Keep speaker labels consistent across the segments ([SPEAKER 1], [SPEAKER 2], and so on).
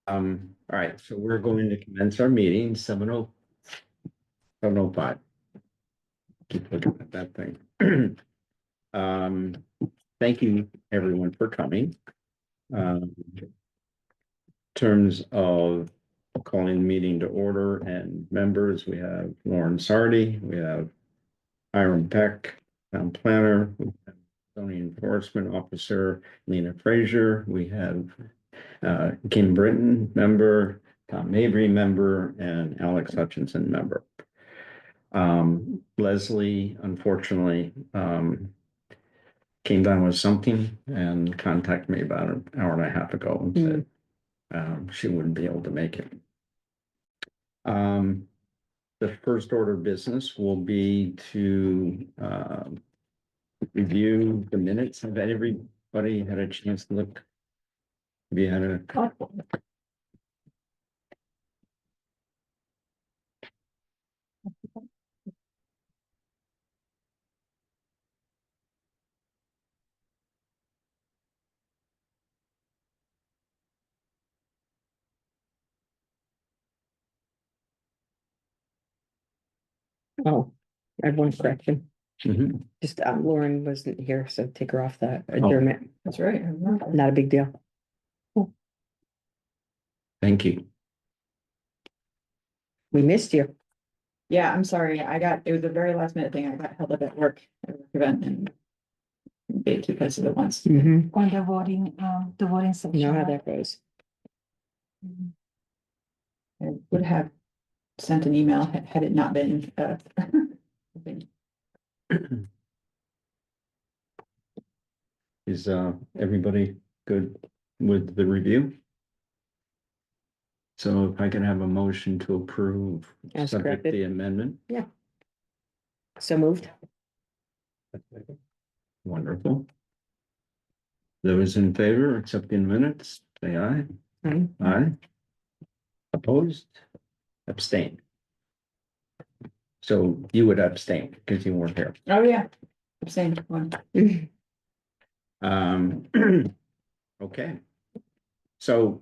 [SPEAKER 1] All right, so we're going to commence our meeting, 7:05. Keep looking at that thing. Thank you, everyone, for coming. In terms of calling the meeting to order and members, we have Lauren Sardi, we have Hiram Peck, town planner, we have zoning enforcement officer, Lena Frazier, we have Kim Britton, member, Tom Mabry, member, and Alex Hutchinson, member. Leslie, unfortunately, came down with something and contacted me about an hour and a half ago and said she wouldn't be able to make it. The first order of business will be to review the minutes. Have everybody had a chance to look? Have you had a
[SPEAKER 2] Oh, I have one correction.
[SPEAKER 1] Mhm.
[SPEAKER 2] Just Lauren wasn't here, so take her off that adjournment.
[SPEAKER 3] That's right.
[SPEAKER 2] Not a big deal.
[SPEAKER 1] Thank you.
[SPEAKER 2] We missed you.
[SPEAKER 3] Yeah, I'm sorry. It was a very last minute thing. I got held up at work at a work event and paid 2 places at once.
[SPEAKER 2] Mm-hmm.
[SPEAKER 4] On the voting section.
[SPEAKER 2] You know how
[SPEAKER 4] right?
[SPEAKER 2] that goes.
[SPEAKER 3] I would have sent an email had it not been thing.
[SPEAKER 1] Is everybody good with the review? So if I can have a motion to approve
[SPEAKER 2] As
[SPEAKER 1] subject
[SPEAKER 2] corrected.
[SPEAKER 1] the amendment.
[SPEAKER 2] So moved.
[SPEAKER 1] Wonderful. Those in favor, accepting minutes, say aye.
[SPEAKER 2] Aye.
[SPEAKER 1] Aye. Opposed? Abstain. So you would abstain because you weren't here.
[SPEAKER 3] Oh, yeah. Abstained one.
[SPEAKER 1] Okay. So,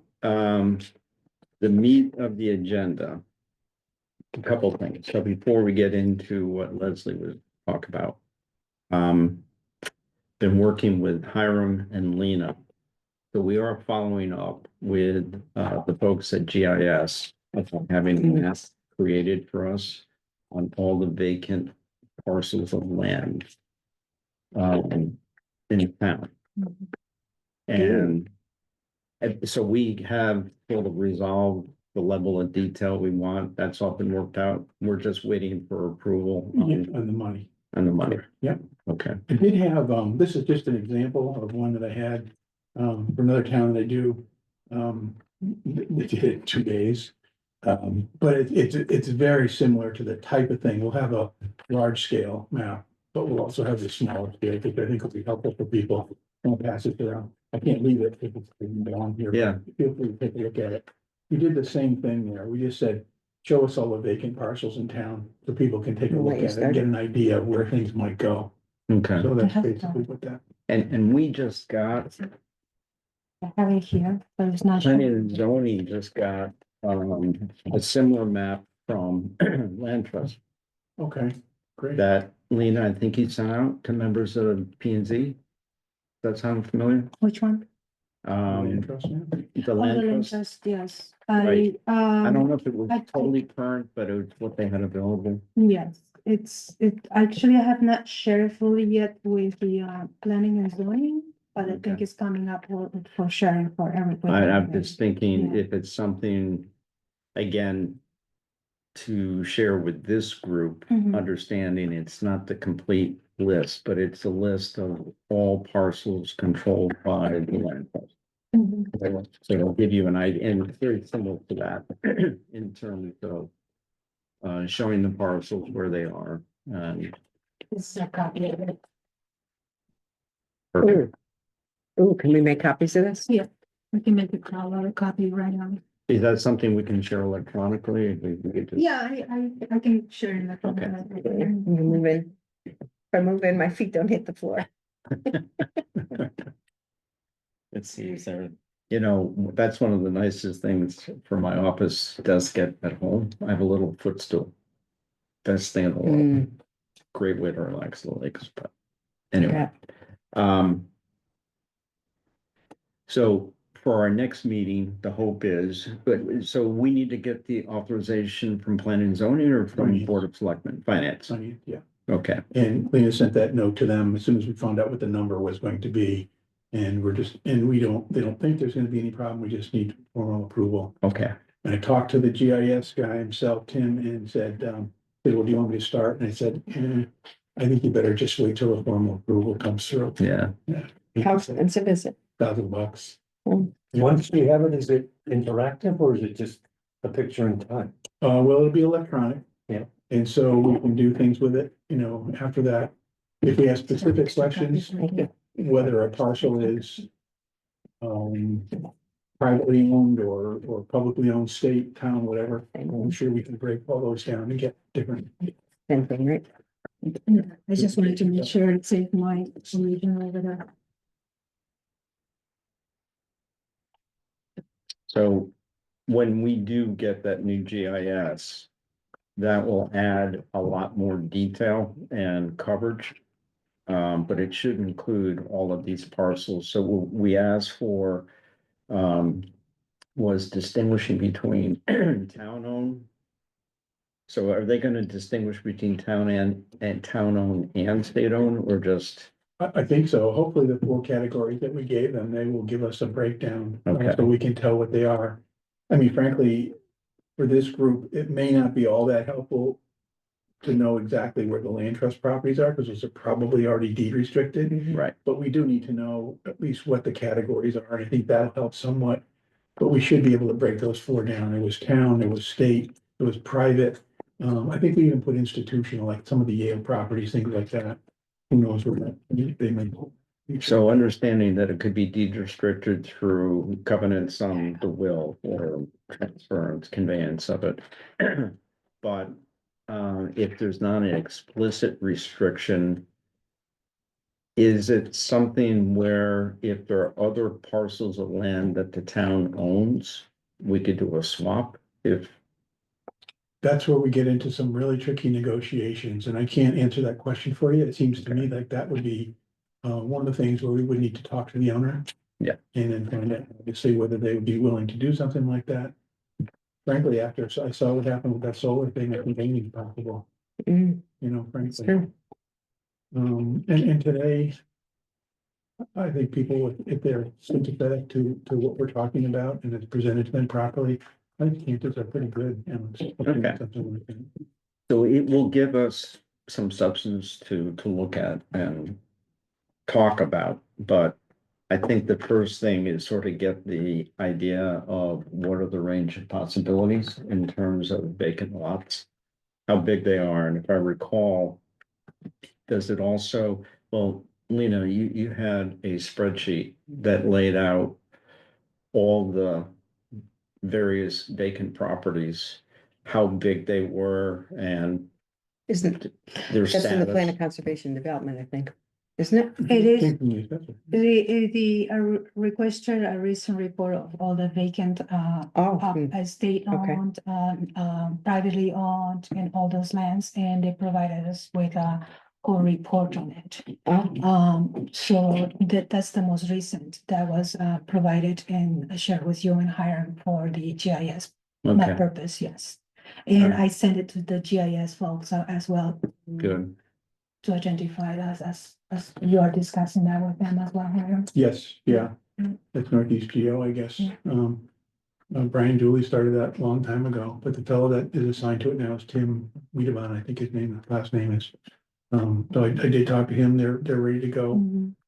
[SPEAKER 1] the meat of the agenda. A couple of things. So before we get into what Leslie was talk about. Been working with Hiram and Lena. So we are following up with, the folks at GIS. Having a map created for us on all the vacant parcels of land. In town. And so we have sort of resolved the level of detail we want. That's all been worked out. We're just waiting for approval
[SPEAKER 5] On the money.
[SPEAKER 1] on the money.
[SPEAKER 5] Yep.
[SPEAKER 1] Okay.
[SPEAKER 5] I did have, this is just an example of one that I had, from another town they do. They did it in 2 days. But it's very similar to the type of thing. We'll have a large scale map, but we'll also have the smaller scale, which I think will be helpful for people. I'll pass it around. I can't leave it if it's on here.
[SPEAKER 1] Yeah.
[SPEAKER 5] Feel free to take a look at it. We did the same thing there. We just said, show us all the vacant parcels in town so people can take a look at it and get an idea of where things might go.
[SPEAKER 1] Okay.
[SPEAKER 5] So that's basically what that.
[SPEAKER 1] And we just got,
[SPEAKER 4] I have it here, but it's not.
[SPEAKER 1] planning and zoning just got, a similar map from Land Trust
[SPEAKER 5] Okay, great.
[SPEAKER 1] that Lena, I think he sent out to members of P and Z. Does that sound familiar?
[SPEAKER 4] Which one?
[SPEAKER 5] Interesting.
[SPEAKER 1] The
[SPEAKER 4] Oh,
[SPEAKER 1] Land
[SPEAKER 4] the land
[SPEAKER 1] Trust.
[SPEAKER 4] trust, yes.
[SPEAKER 1] Right. I don't know if it was
[SPEAKER 4] I think-
[SPEAKER 1] totally current, but it was what they had available.
[SPEAKER 4] Yes, actually, I have not shared fully yet with the planning and zoning, but I think
[SPEAKER 1] Okay.
[SPEAKER 4] it's coming up for sharing for everybody.
[SPEAKER 1] I'm just thinking
[SPEAKER 4] Yeah.
[SPEAKER 1] if it's something, again, to share with this group,
[SPEAKER 4] Mhm.
[SPEAKER 1] understanding it's not the complete list, but it's a list of all parcels controlled by the land trust.
[SPEAKER 4] Mhm.
[SPEAKER 1] So it'll give you an idea, and it's very similar to that in terms of showing the parcels where they are.
[SPEAKER 4] This is a copy of it.
[SPEAKER 1] Perfect.
[SPEAKER 2] Oh, can we make copies of this?
[SPEAKER 4] Yeah, we can make a copy right now.
[SPEAKER 1] Is that something we can share electronically? If we could just-
[SPEAKER 4] Yeah, I can share it.
[SPEAKER 1] Okay.
[SPEAKER 2] I'm moving. If I move in, my feet don't hit the floor.
[SPEAKER 1] Let's see, is there, you know, that's one of the nicest things for my office desk at home. I have a little footstool. Best thing in the world.
[SPEAKER 2] Mm,
[SPEAKER 1] Great way to relax the legs, but anyway.
[SPEAKER 2] yeah.
[SPEAKER 1] So for our next meeting, the hope is, but so we need to get the authorization from planning and zoning or from
[SPEAKER 5] Finance.
[SPEAKER 1] Board of Selectmen, finance.
[SPEAKER 5] Yeah.
[SPEAKER 1] Okay,
[SPEAKER 5] And Lena sent that note to them as soon as we found out what the number was going to be. And they don't think there's gonna be any problem. We just need formal approval.
[SPEAKER 1] okay.
[SPEAKER 5] And I talked to the GIS guy himself, Tim, and said, well, do you want me to start? And I said, I think you better just wait till the formal approval comes through.
[SPEAKER 1] Yeah,
[SPEAKER 2] How expensive is it?
[SPEAKER 5] $1,000.
[SPEAKER 6] Once we have it, is it interactive or is it just a picture in time?
[SPEAKER 5] Well, it'll be electronic.
[SPEAKER 6] Yeah.
[SPEAKER 5] And so we can do things with it, you know, after that. If we have specific questions,
[SPEAKER 2] Thank you.
[SPEAKER 5] whether a parcel is privately owned or publicly owned, state, town, whatever, I'm sure we can break all those down and get different.
[SPEAKER 2] Same thing, right?
[SPEAKER 4] I just wanted to make sure it's safe my region over there.
[SPEAKER 1] so when we do get that new GIS, that will add a lot more detail and coverage. But it should include all of these parcels. So we asked for, was distinguishing between town-owned. So are they gonna distinguish between town and town-owned and state-owned, or just,
[SPEAKER 5] I think so. Hopefully the 4 categories that we gave them, they will give us a breakdown.
[SPEAKER 1] Okay.
[SPEAKER 5] So we can tell what they are. I mean, frankly, for this group, it may not be all that helpful to know exactly where the land trust properties are, because those are probably already deed restricted.
[SPEAKER 1] right?
[SPEAKER 5] But we do need to know at least what the categories are, and I think that'll help somewhat. But we should be able to break those 4 down. There was town, there was state, there was private. I think we even put institutional, like some of the Yale properties, things like that. Who knows where they may.
[SPEAKER 1] So understanding that it could be deed restricted through covenants on the will or transference, conveyance of it. But if there's not an explicit restriction, is it something where if there are other parcels of land that the town owns, we could do a swap if,
[SPEAKER 5] That's where we get into some really tricky negotiations, and I can't answer that question for you. It seems to me like that would be one of the things where we would need to talk to the owner.
[SPEAKER 1] Yeah.
[SPEAKER 5] And then find out, obviously, whether they would be willing to do something like that. Frankly, after I saw what happened with that solar thing, I think anything's possible,
[SPEAKER 2] Mm,
[SPEAKER 5] you know,
[SPEAKER 2] it's
[SPEAKER 5] frankly.
[SPEAKER 2] true.
[SPEAKER 5] And today, I think people, if they're sympathetic to what we're talking about and it's presented to them properly, I think chances are pretty good.
[SPEAKER 1] Okay.
[SPEAKER 5] Something like that.
[SPEAKER 1] so it will give us some substance to look at and talk about, but I think the first thing is sort of get the idea of what are the range of possibilities in terms of vacant lots, how big they are, and if I recall, does it also, well, Lena, you had a spreadsheet that laid out all the various vacant properties, how big they were and
[SPEAKER 2] Isn't,
[SPEAKER 1] their
[SPEAKER 2] that's in the plan of
[SPEAKER 1] status.
[SPEAKER 2] conservation development, I think, isn't it?
[SPEAKER 4] It is,
[SPEAKER 5] Came from the assessor.
[SPEAKER 4] the requested a recent report of all the vacant,
[SPEAKER 2] Oh, hmm,
[SPEAKER 4] state owned, privately owned and all those lands, and they provided us with a whole report on it.
[SPEAKER 2] oh,
[SPEAKER 4] So that's the most recent that was, provided and shared with you and hired for the GIS map
[SPEAKER 1] Okay,
[SPEAKER 4] purpose, yes. And
[SPEAKER 1] Alright.
[SPEAKER 4] I sent it to the GIS folks as well.
[SPEAKER 1] good.
[SPEAKER 4] To identify that as you are discussing that with them as well, Hiram.
[SPEAKER 5] Yes, yeah,
[SPEAKER 4] Mm.
[SPEAKER 5] that's Northeast Geo, I guess.
[SPEAKER 4] Yeah.
[SPEAKER 5] Brian Dooley started that a long time ago, but the fellow that is assigned to it now is Tim Wiedemann, I think his last name is. So I did talk to him, they're ready to go.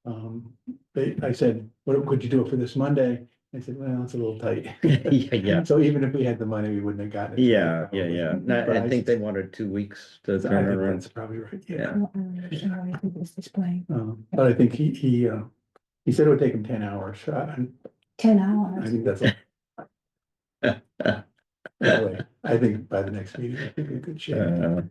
[SPEAKER 4] Mhm.
[SPEAKER 5] I said, what could you do it for this Monday? I said, well, it's a little tight.
[SPEAKER 1] Yeah.
[SPEAKER 5] So even if we had the money, we wouldn't have gotten it.
[SPEAKER 1] Yeah,
[SPEAKER 5] today,
[SPEAKER 1] yeah.
[SPEAKER 5] probably.
[SPEAKER 1] No,
[SPEAKER 5] But
[SPEAKER 1] I think they wanted 2 weeks to
[SPEAKER 5] I
[SPEAKER 1] turn
[SPEAKER 5] think
[SPEAKER 1] around.
[SPEAKER 5] that's probably right,
[SPEAKER 1] Yeah.
[SPEAKER 5] yeah.
[SPEAKER 4] Well, I think it's displaying
[SPEAKER 5] But I think he said it would take him 10 hours.
[SPEAKER 4] 10
[SPEAKER 5] I
[SPEAKER 4] hours.
[SPEAKER 5] think that's. Anyway, I think by the next meeting, I think we're in good shape.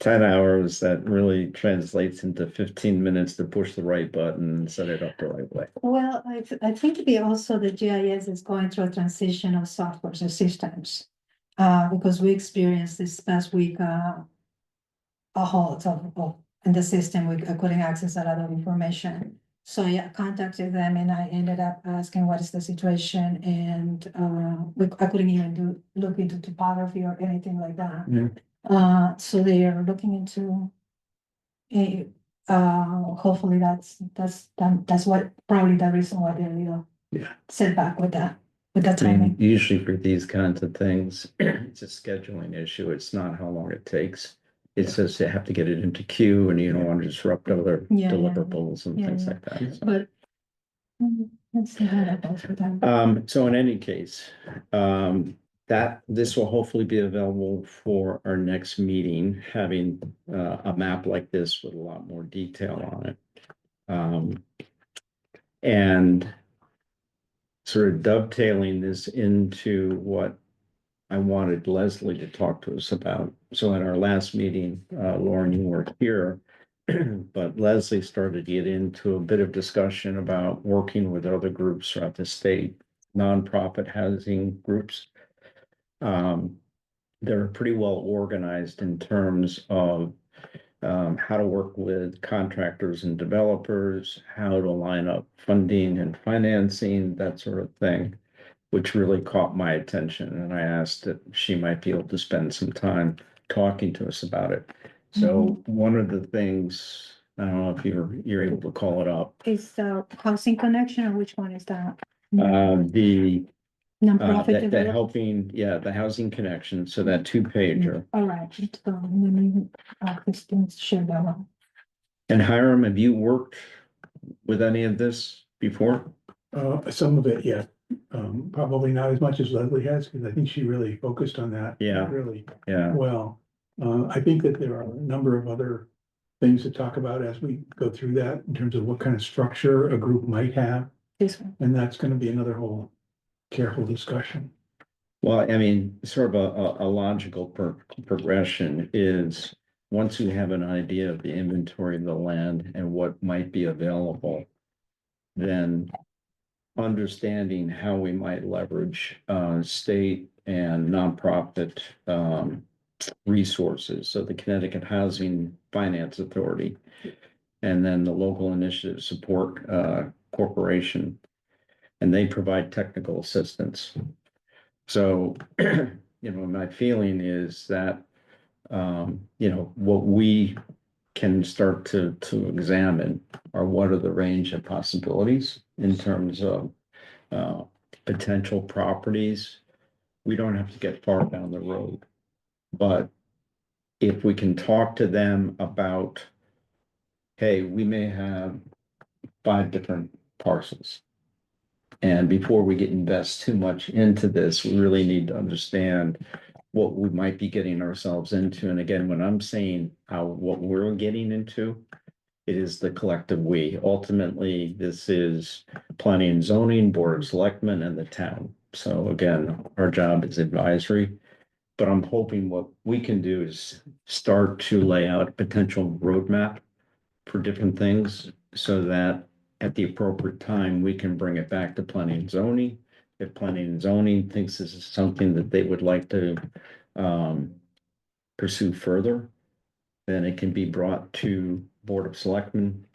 [SPEAKER 1] 10 hours, that really translates into 15 minutes to push the right button and set it up the right way.
[SPEAKER 4] Well, I think also the GIS is going through a transition of software and systems. Because we experienced this past week, a halt in the system, we couldn't access a lot of information. So I contacted them and I ended up asking what is the situation, and I couldn't even look into topography or anything like that.
[SPEAKER 5] Yeah.
[SPEAKER 4] So they are looking into. Hopefully that's what, probably the reason why they're a little.
[SPEAKER 5] Yeah.
[SPEAKER 4] Setback with that
[SPEAKER 1] I mean,
[SPEAKER 4] timing.
[SPEAKER 1] usually for these kinds of things, it's a scheduling issue. It's not how long it takes. It's just you have to get it into queue and you don't want to disrupt other
[SPEAKER 4] Yeah, yeah.
[SPEAKER 1] deliverables and
[SPEAKER 4] Yeah,
[SPEAKER 1] things
[SPEAKER 4] yeah.
[SPEAKER 1] like that. So.
[SPEAKER 4] But let's see how that goes with them.
[SPEAKER 1] So in any case, that this will hopefully be available for our next meeting, having a map like this with a lot more detail on it. And sort of dovetailing this into what I wanted Leslie to talk to us about. So at our last meeting, Lauren, you weren't here, but Leslie started to get into a bit of discussion about working with other groups throughout the state, nonprofit housing groups. They're pretty well organized in terms of how to work with contractors and developers, how to line up funding and financing, that sort of thing, which really caught my attention. And I asked if she might be able to spend some time talking to us about it. So one of the things, I don't know if you're able to call it up.
[SPEAKER 4] Is the housing connection, or which one is that?
[SPEAKER 1] The
[SPEAKER 4] Nonprofit
[SPEAKER 1] the
[SPEAKER 4] developer.
[SPEAKER 1] helping, the housing connection. So that 2-pager.
[SPEAKER 4] All right, so let me, Christine, share that one.
[SPEAKER 1] And Hiram, have you worked with any of this before?
[SPEAKER 5] Some of it, yeah. Probably not as much as Leslie has, because I think she really focused on that.
[SPEAKER 1] Yeah.
[SPEAKER 5] Really
[SPEAKER 1] Yeah.
[SPEAKER 5] well. I think that there are a number of other things to talk about as we go through that, in terms of what kind of structure a group might have.
[SPEAKER 4] This one.
[SPEAKER 5] And that's gonna be another whole careful discussion.
[SPEAKER 1] Well, I mean, sort of a logical progression is once we have an idea of the inventory of the land and what might be available, then understanding how we might leverage state and nonprofit resources. So the Connecticut Housing Finance Authority and then the Local Initiative Support Corporation, and they provide technical assistance. So, my feeling is that, what we can start to examine are what are the range of possibilities in terms of potential properties. We don't have to get far down the road, but if we can talk to them about, hey, we may have 5 different parcels. And before we invest too much into this, we really need to understand what we might be getting ourselves into. And again, when I'm saying what we're getting into, it is the collective we. Ultimately, this is planning and zoning, board of selectmen, and the town. So again, our job is advisory, but I'm hoping what we can do is start to lay out a potential roadmap for different things so that at the appropriate time, we can bring it back to planning and zoning. If planning and zoning thinks this is something that they would like to pursue further, then it can be brought to Board of Selectmen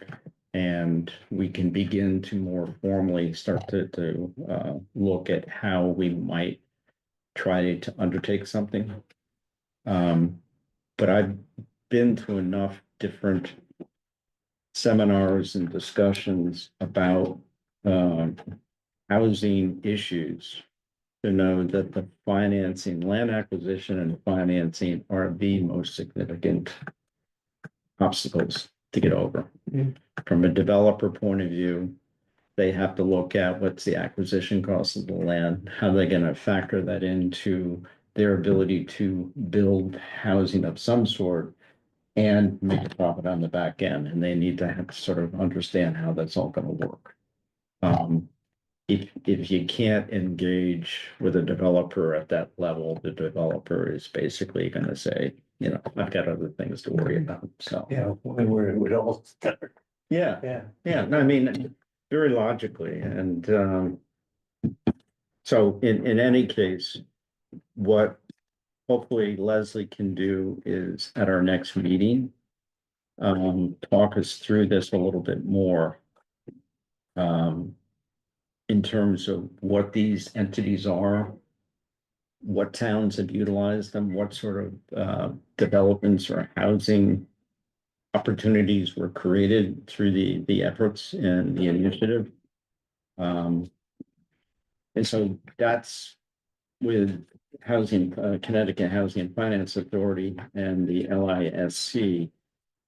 [SPEAKER 1] and we can begin to more formally start to look at how we might try to undertake something. But I've been to enough different seminars and discussions about housing issues to know that the financing, land acquisition and financing are the most significant obstacles to get over. From a developer point of view, they have to look at what's the acquisition cost of the land, how they're going to factor that into their ability to build housing of some sort and make a profit on the back end. And they need to have to sort of understand how that's all going to work. If you can't engage with a developer at that level, the developer is basically going to say, you know, I've got other things to worry about, so.
[SPEAKER 6] Yeah, where it would all start,
[SPEAKER 1] Yeah,
[SPEAKER 6] yeah.
[SPEAKER 1] yeah, no, I mean, very logically, and, so in any case, what hopefully Leslie can do is at our next meeting, talk us through this a little bit more. In terms of what these entities are, what towns have utilized them, what sort of, developments or housing opportunities were created through the efforts and the initiative. And so that's with Housing, Connecticut Housing and Finance Authority and the LISC.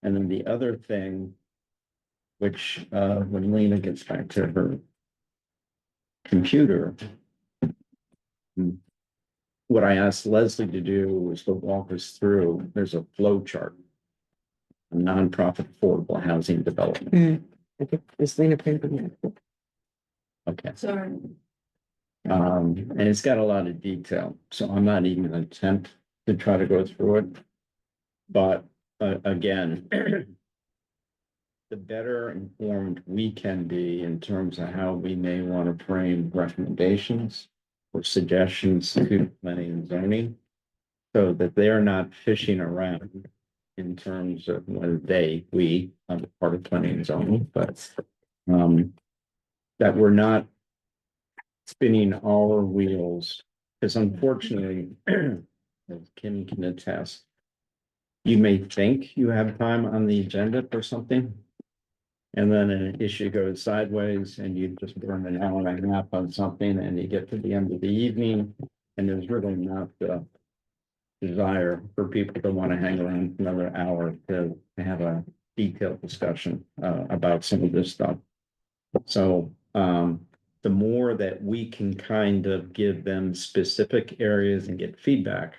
[SPEAKER 1] And then the other thing, which, when Lena gets back to her computer, what I asked Leslie to do was to walk us through, there's a flow chart. A nonprofit affordable housing development.
[SPEAKER 2] I think this Lena printed it.
[SPEAKER 1] Okay.
[SPEAKER 3] Sorry.
[SPEAKER 1] And it's got a lot of detail, so I'm not even gonna attempt to try to go through it. But, again, the better informed we can be in terms of how we may want to frame recommendations or suggestions to planning and zoning, so that they're not fishing around in terms of when I'm part of planning and zoning, but, that we're not spinning our wheels, because unfortunately, as Kim can attest, you may think you have time on the agenda for something, and then an issue goes sideways and you just burn an hour and a half on something, and you get to the end of the evening, and there's really not the desire for people to want to hang around another hour to have a detailed discussion, about some of this stuff. So, the more that we can kind of give them specific areas and get feedback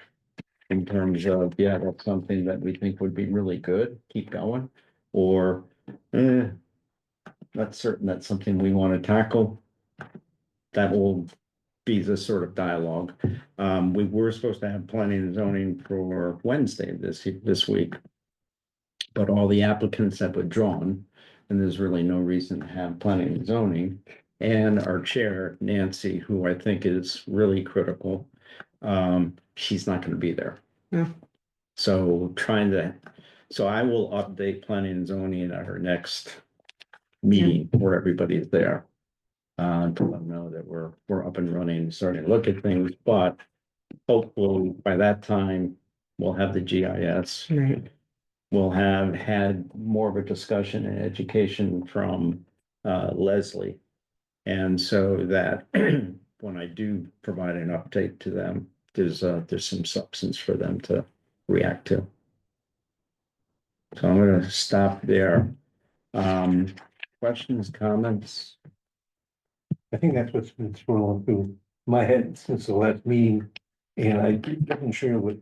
[SPEAKER 1] in terms of, yeah, that's something that we think would be really good, keep going, or, not certain that's something we want to tackle. That will be the sort of dialogue. We were supposed to have planning and zoning for Wednesday this week, but all the applicants have withdrawn, and there's really no reason to have planning and zoning. And our chair, Nancy, who I think is really critical, she's not gonna be there.
[SPEAKER 2] Yeah.
[SPEAKER 1] So so I will update planning and zoning at our next meeting where everybody's there. To let them know that we're up and running, starting to look at things, but hopefully by that time, we'll have the GIS.
[SPEAKER 2] Right.
[SPEAKER 1] We'll have had more of a discussion and education from, Leslie. And so that when I do provide an update to them, there's some substance for them to react to. So I'm gonna stop there. Questions, comments?
[SPEAKER 6] I think that's what's been swirling through my head since the last meeting, and I wasn't sure what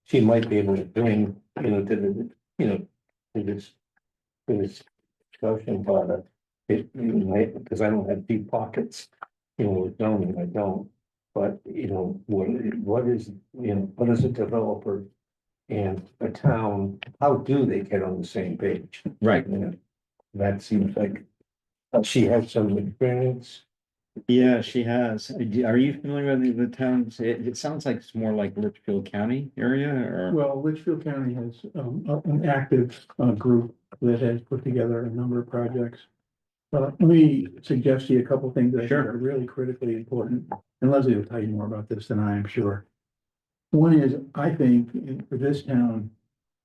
[SPEAKER 6] she might be able to bring, to the, to this discussion, but because I don't have deep pockets, with zoning, I don't. But, what is a developer and a town, how do they get on the same page?
[SPEAKER 1] Right.
[SPEAKER 6] That seems like she has some experience.
[SPEAKER 1] Yeah, she has. Are you familiar with the towns? It sounds like it's more like Litchfield County area, or?
[SPEAKER 5] Well, Litchfield County has an active group that has put together a number of projects. Let me suggest to you a couple things that I think
[SPEAKER 1] Sure.
[SPEAKER 5] are really critically important, and Leslie will tell you more about this than I am sure. One is, I think, for this town,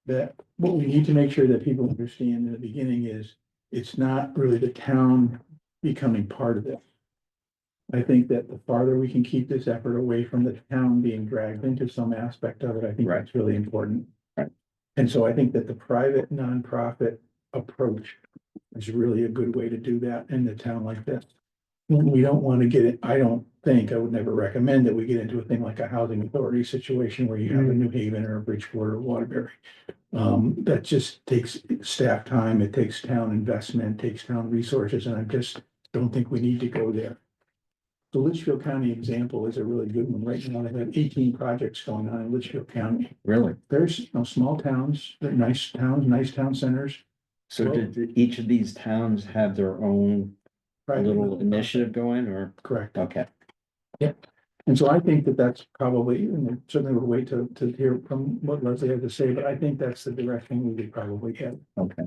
[SPEAKER 5] that what we need to make sure that people understand in the beginning is, it's not really the town becoming part of it. I think that the farther we can keep this effort away from the town being dragged into some aspect of it, I think
[SPEAKER 1] Right.
[SPEAKER 5] that's really important.
[SPEAKER 1] Right.
[SPEAKER 5] And so I think that the private nonprofit approach is really a good way to do that in a town like this. We don't want to get it, I would never recommend that we get into a thing like a housing authority situation where you have a New Haven or a Bridgeport or Waterbury. That just takes staff time, it takes town investment, takes town resources, and I just don't think we need to go there. The Litchfield County example is a really good one. Right now, they have 18 projects going on in Litchfield County.
[SPEAKER 1] Really?
[SPEAKER 5] There's, small towns, they're nice town centers.
[SPEAKER 1] So
[SPEAKER 5] Well-
[SPEAKER 1] did each of these towns have their own
[SPEAKER 5] private-
[SPEAKER 1] little initiative going or?
[SPEAKER 5] Correct.
[SPEAKER 1] Okay,
[SPEAKER 5] And so I think that that's probably, and I certainly would wait to hear from what Leslie had to say, but I think that's the direction we would probably head.
[SPEAKER 1] okay.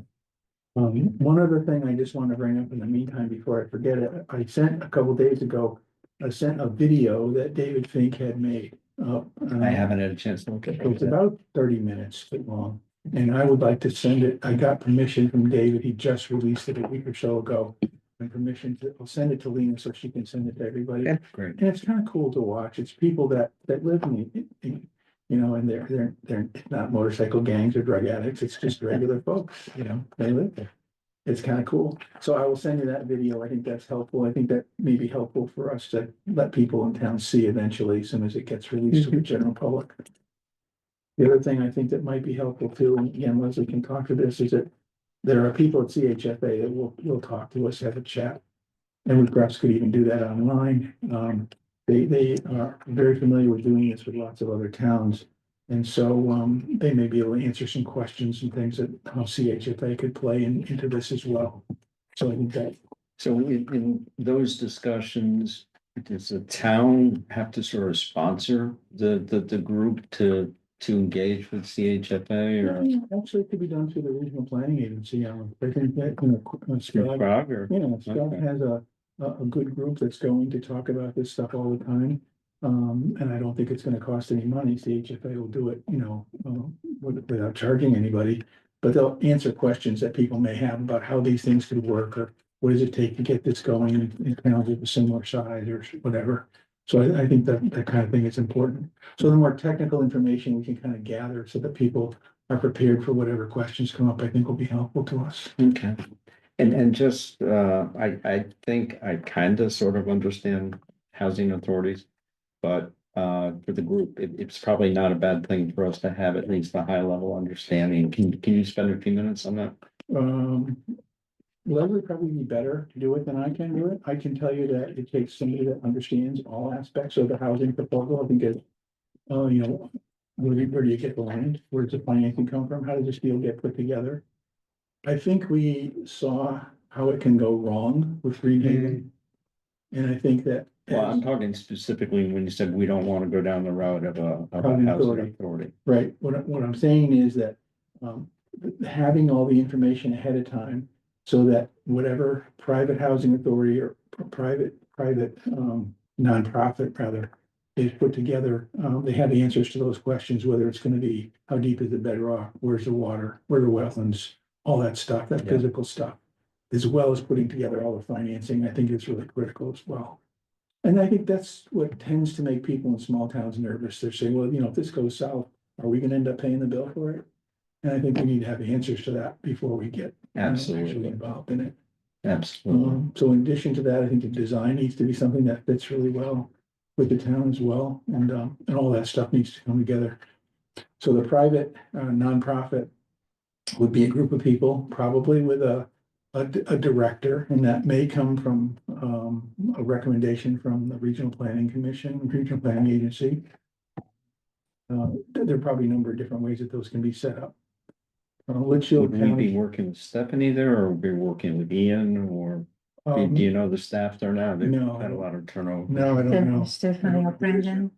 [SPEAKER 5] One other thing I just want to bring up in the meantime, before I forget it, I sent a couple days ago, I sent a video that David Fink had made.
[SPEAKER 1] I haven't had a chance to look at
[SPEAKER 5] It's
[SPEAKER 1] it.
[SPEAKER 5] about 30 minutes long, and I would like to send it. I got permission from David. He just released it a week or so ago. And permission to, I'll send it to Lena so she can send it to everybody.
[SPEAKER 2] Okay.
[SPEAKER 1] Great.
[SPEAKER 5] And it's kind of cool to watch. It's people that live and they're not motorcycle gangs or drug addicts. It's just regular folks, they live there. It's kind of cool. So I will send you that video. I think that's helpful. I think that may be helpful for us to let people in town see eventually, as soon as it gets released to the general public. The other thing I think that might be helpful too, and again, Leslie can talk to this, is that there are people at CHFA that will talk to us, have a chat. And we perhaps could even do that online. They are very familiar with doing this with lots of other towns. And so they may be able to answer some questions and things that how CHFA could play into this as well. So I think that,
[SPEAKER 1] So in those discussions, does the town have to sort of sponsor the group to engage with CHFA or?
[SPEAKER 5] actually it could be done through the regional planning agency. I think that, Scott,
[SPEAKER 1] Frog or?
[SPEAKER 5] Scott
[SPEAKER 1] Okay.
[SPEAKER 5] has a good group that's going to talk about this stuff all the time. And I don't think it's gonna cost any money. CHFA will do it, without charging anybody. But they'll answer questions that people may have about how these things could work, or what does it take to get this going in towns of a similar size or whatever. So I think that kind of thing is important. So the more technical information we can kind of gather so that people are prepared for whatever questions come up, I think will be helpful to us.
[SPEAKER 1] Okay. And just, I think I kind of sort of understand housing authorities. But for the group, it's probably not a bad thing for us to have at least a high level understanding. Can you spend a few minutes on that?
[SPEAKER 5] Leslie probably be better to do it than I can do it. I can tell you that it takes somebody that understands all aspects of the housing proposal. I think it, where do you get the land? Where does the financing come from? How does this deal get put together? I think we saw how it can go wrong with Greenhaven. And I think that.
[SPEAKER 1] Well, I'm talking specifically when you said we don't want to go down the road of a
[SPEAKER 5] Housing
[SPEAKER 1] housing
[SPEAKER 5] authority.
[SPEAKER 1] authority.
[SPEAKER 5] Right, what I'm saying is that, having all the information ahead of time. So that whatever private housing authority or private, nonprofit rather. Is put together, they have the answers to those questions, whether it's gonna be, how deep is the bedrock, where's the water, where are the wetlands, all that stuff, that
[SPEAKER 1] Yeah.
[SPEAKER 5] physical stuff. As well as putting together all the financing, I think is really critical as well. And I think that's what tends to make people in small towns nervous. They're saying, well, if this goes south, are we gonna end up paying the bill for it? And I think we need to have answers to that before we get actually
[SPEAKER 1] Absolutely,
[SPEAKER 5] involved in it.
[SPEAKER 1] absolutely.
[SPEAKER 5] So in addition to that, I think the design needs to be something that fits really well with the town as well, and all that stuff needs to come together. So the private, nonprofit would be a group of people, probably with a director, and that may come from, a recommendation from the Regional Planning Commission, Regional Planning Agency. There are probably a number of different ways that those can be set up. Litchfield
[SPEAKER 1] Would we be
[SPEAKER 5] County,
[SPEAKER 1] working with Stephanie there or be working with Ian or do you know the staff there now? They've
[SPEAKER 5] no,
[SPEAKER 1] had a lot of turnover.
[SPEAKER 5] no, I don't know.
[SPEAKER 4] Stephanie or Brendan,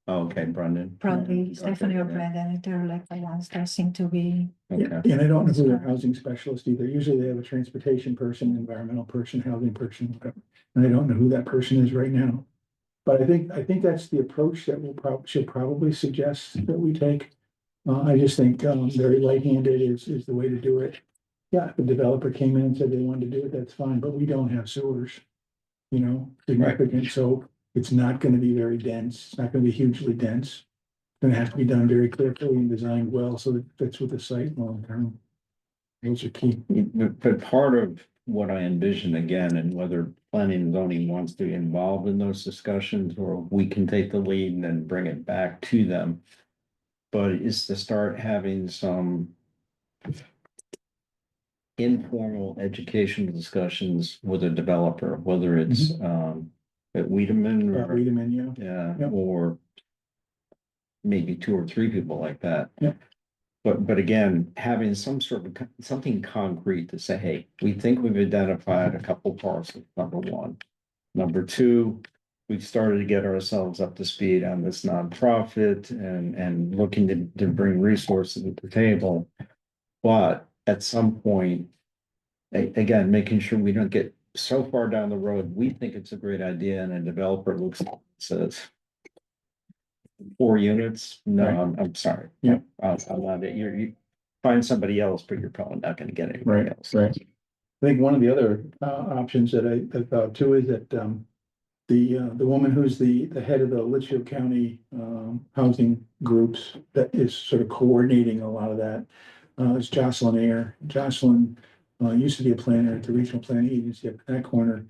[SPEAKER 1] Oh, okay, Brendan.
[SPEAKER 4] probably
[SPEAKER 1] Okay,
[SPEAKER 4] Stephanie or
[SPEAKER 1] yeah.
[SPEAKER 4] Brendan, they're like the ones that seem to be.
[SPEAKER 1] Okay,
[SPEAKER 5] And I don't know who their housing specialist either. Usually they have a transportation person, environmental person, housing person, whatever. And I don't know who that person is right now. But I think that's the approach that should probably suggest that we take. I just think, very light-handed is the way to do it. Yeah, if a developer came in and said they wanted to do it, that's fine, but we don't have sewers. Significant, so it's not gonna be very dense. It's not gonna be hugely dense. It's gonna have to be done very carefully and designed well, so that it fits with the site long term. Those are key.
[SPEAKER 1] but part of what I envision again, and whether planning and zoning wants to be involved in those discussions, or we can take the lead and then bring it back to them. But is to start having some informal educational discussions with a developer, whether it's at Wiedemann or,
[SPEAKER 5] Wiedemann, yeah.
[SPEAKER 1] yeah,
[SPEAKER 5] Yep.
[SPEAKER 1] or maybe 2 or 3 people like that.
[SPEAKER 5] Yep.
[SPEAKER 1] But again, having some sort of something concrete to say, hey, we think we've identified a couple parcels, number one. Number two, we've started to get ourselves up to speed on this nonprofit and looking to bring resources to the table. But at some point, again, making sure we don't get so far down the road, we think it's a great idea and a developer looks and says 4 units. No,
[SPEAKER 5] Right.
[SPEAKER 1] I'm sorry.
[SPEAKER 5] Yeah.
[SPEAKER 1] I'm not it. You find somebody else, but you're probably not gonna get anybody else.
[SPEAKER 5] Right. I think one of the other options that I thought too is that the woman who's the head of the Litchfield County housing groups that is sort of coordinating a lot of that is Jocelyn Ayer. Jocelyn used to be a planner at the Regional Planning Agency up in that corner.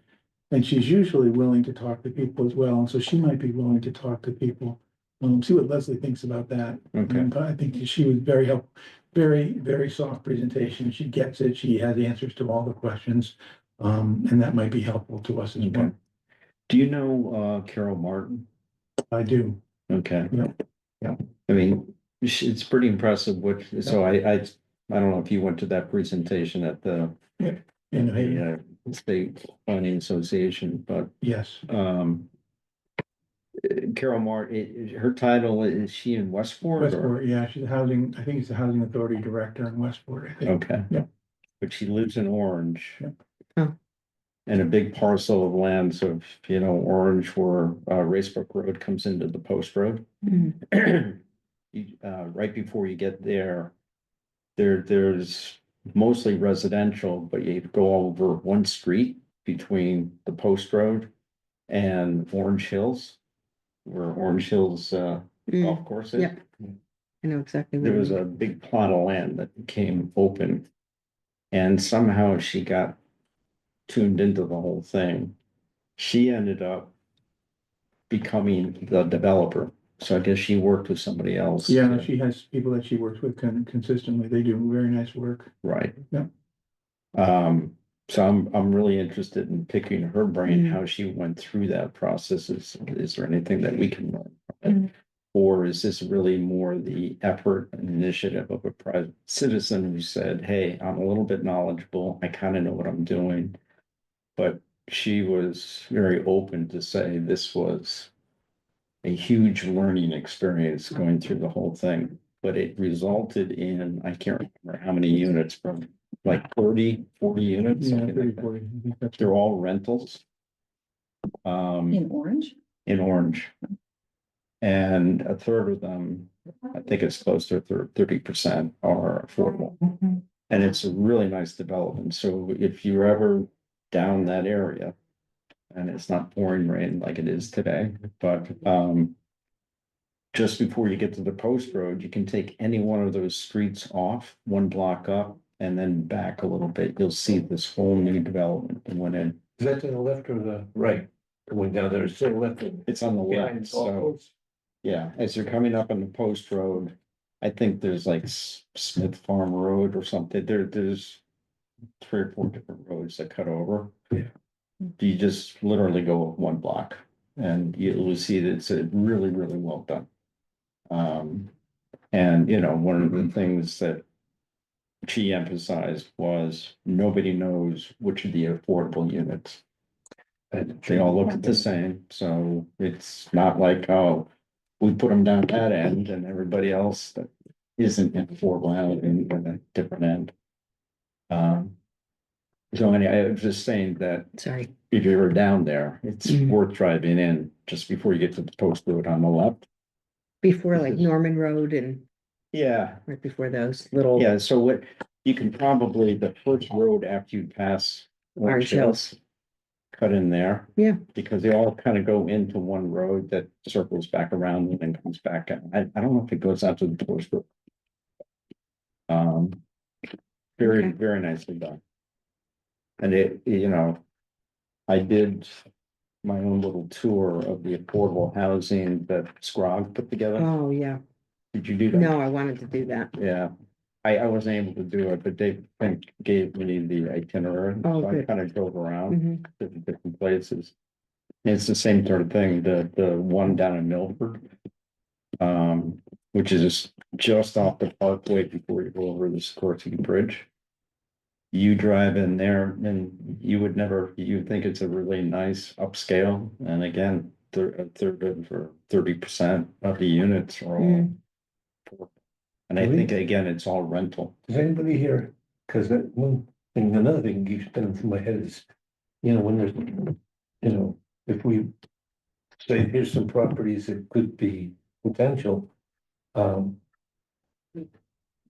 [SPEAKER 5] And she's usually willing to talk to people as well, and so she might be willing to talk to people. See what Leslie thinks about that.
[SPEAKER 1] Okay.
[SPEAKER 5] But I think she was very helpful, very soft presentation. She gets it. She has answers to all the questions. And that might be helpful to us as
[SPEAKER 1] Okay.
[SPEAKER 5] well.
[SPEAKER 1] Do you know Carol Martin?
[SPEAKER 5] I do.
[SPEAKER 1] Okay.
[SPEAKER 5] Yeah.
[SPEAKER 1] I mean, it's pretty impressive what, so I don't know if you went to that presentation at the
[SPEAKER 5] And
[SPEAKER 1] State Planning Association, but
[SPEAKER 5] yes,
[SPEAKER 1] Carol Martin, her title, is she in Westport? or-
[SPEAKER 5] Westport, yeah, she's housing, I think it's the Housing Authority Director in Westport, I think.
[SPEAKER 1] Okay.
[SPEAKER 5] Yeah.
[SPEAKER 1] But she lives in Orange.
[SPEAKER 5] Yeah.
[SPEAKER 2] Oh.
[SPEAKER 1] And a big parcel of land, so if you know Orange where Racebrook Road comes into the post road.
[SPEAKER 2] Mhm.
[SPEAKER 1] Right before you get there's mostly residential, but you go over one street between the post road and Orange Hills. Where Orange Hills golf course is.
[SPEAKER 2] Yep. I know exactly. what
[SPEAKER 1] There
[SPEAKER 2] you
[SPEAKER 1] was
[SPEAKER 2] mean.
[SPEAKER 1] a big plot of land that became open. And somehow she got tuned into the whole thing. She ended up becoming the developer. So I guess she worked with somebody else.
[SPEAKER 5] Yeah, no, she has people that she works with kind of consistently. They do very nice work.
[SPEAKER 1] Right.
[SPEAKER 5] Yeah.
[SPEAKER 1] So I'm really interested in picking her brain,
[SPEAKER 2] Mm.
[SPEAKER 1] how she went through that process. Is there anything that we can learn from it?
[SPEAKER 2] Mm.
[SPEAKER 1] Or is this really more the effort and initiative of a private citizen who said, hey, I'm a little bit knowledgeable, I kind of know what I'm doing. But she was very open to say this was a huge learning experience going through the whole thing. But it resulted in, I can't remember how many units, from like 30, 40 units,
[SPEAKER 5] Yeah,
[SPEAKER 1] something
[SPEAKER 5] 30,
[SPEAKER 1] like that.
[SPEAKER 5] 40. I think that's
[SPEAKER 1] They're all rentals.
[SPEAKER 3] In Orange?
[SPEAKER 1] In Orange. And a third of them, I think it's close to 30% are affordable. And it's a really nice development. So if you're ever down that area, and it's not pouring rain like it is today, but just before you get to the post road, you can take any one of those streets off, one block up, and then back a little bit. You'll see this whole new development that went in.
[SPEAKER 6] Is that to the left or the right? Going down there, it's to the left.
[SPEAKER 1] It's on the
[SPEAKER 6] Behind
[SPEAKER 1] left,
[SPEAKER 6] the golf
[SPEAKER 1] so
[SPEAKER 6] course.
[SPEAKER 1] yeah, as you're coming up on the post road, I think there's like Smith Farm Road or something. There's 3 or 4 different roads that cut over.
[SPEAKER 6] Yeah.
[SPEAKER 1] You just literally go 1 block and you'll see that it's a really, really well done. And you know, one of the things that she emphasized was nobody knows which of the affordable units. And they all look the same, so it's not like, oh, we put them down that end and everybody else that isn't in affordable housing at a different end. So anyway, I was just saying that
[SPEAKER 2] Sorry.
[SPEAKER 1] if you were down there, it's
[SPEAKER 2] Mhm.
[SPEAKER 1] worth driving in just before you get to the post road on the left.
[SPEAKER 2] Before like Norman Road and
[SPEAKER 1] Yeah,
[SPEAKER 2] right before those little
[SPEAKER 1] yeah, so what, you can probably, the first road after you pass Orange
[SPEAKER 2] Orange
[SPEAKER 1] Hills,
[SPEAKER 2] Hills.
[SPEAKER 1] cut in there.
[SPEAKER 2] Yeah.
[SPEAKER 1] Because they all kind of go into one road that circles back around and then comes back. I don't know if it goes out to the post road. Very,
[SPEAKER 2] Okay.
[SPEAKER 1] very nicely done. And it, you know, I did my own little tour of the affordable housing that Scrog put together.
[SPEAKER 2] Oh, yeah.
[SPEAKER 1] Did you do that?
[SPEAKER 2] No, I wanted to do that.
[SPEAKER 1] Yeah, I wasn't able to do it, but they gave me the itinerary.
[SPEAKER 2] Oh,
[SPEAKER 1] So I
[SPEAKER 2] good.
[SPEAKER 1] kind of drove around
[SPEAKER 2] Mhm.
[SPEAKER 1] to different places. It's the same sort of thing, the one down in Milford. Which is just off the parkway before you go over the Sikorsky Bridge. You drive in there and you would never, you think it's a really nice upscale, and again, a third of or 30% of the units are all.
[SPEAKER 2] Mm.
[SPEAKER 1] And I think again, it's all rental.
[SPEAKER 6] Does anybody here, because that one thing, another thing keeps spinning through my head is, when there's, if we say here's some properties that could be potential.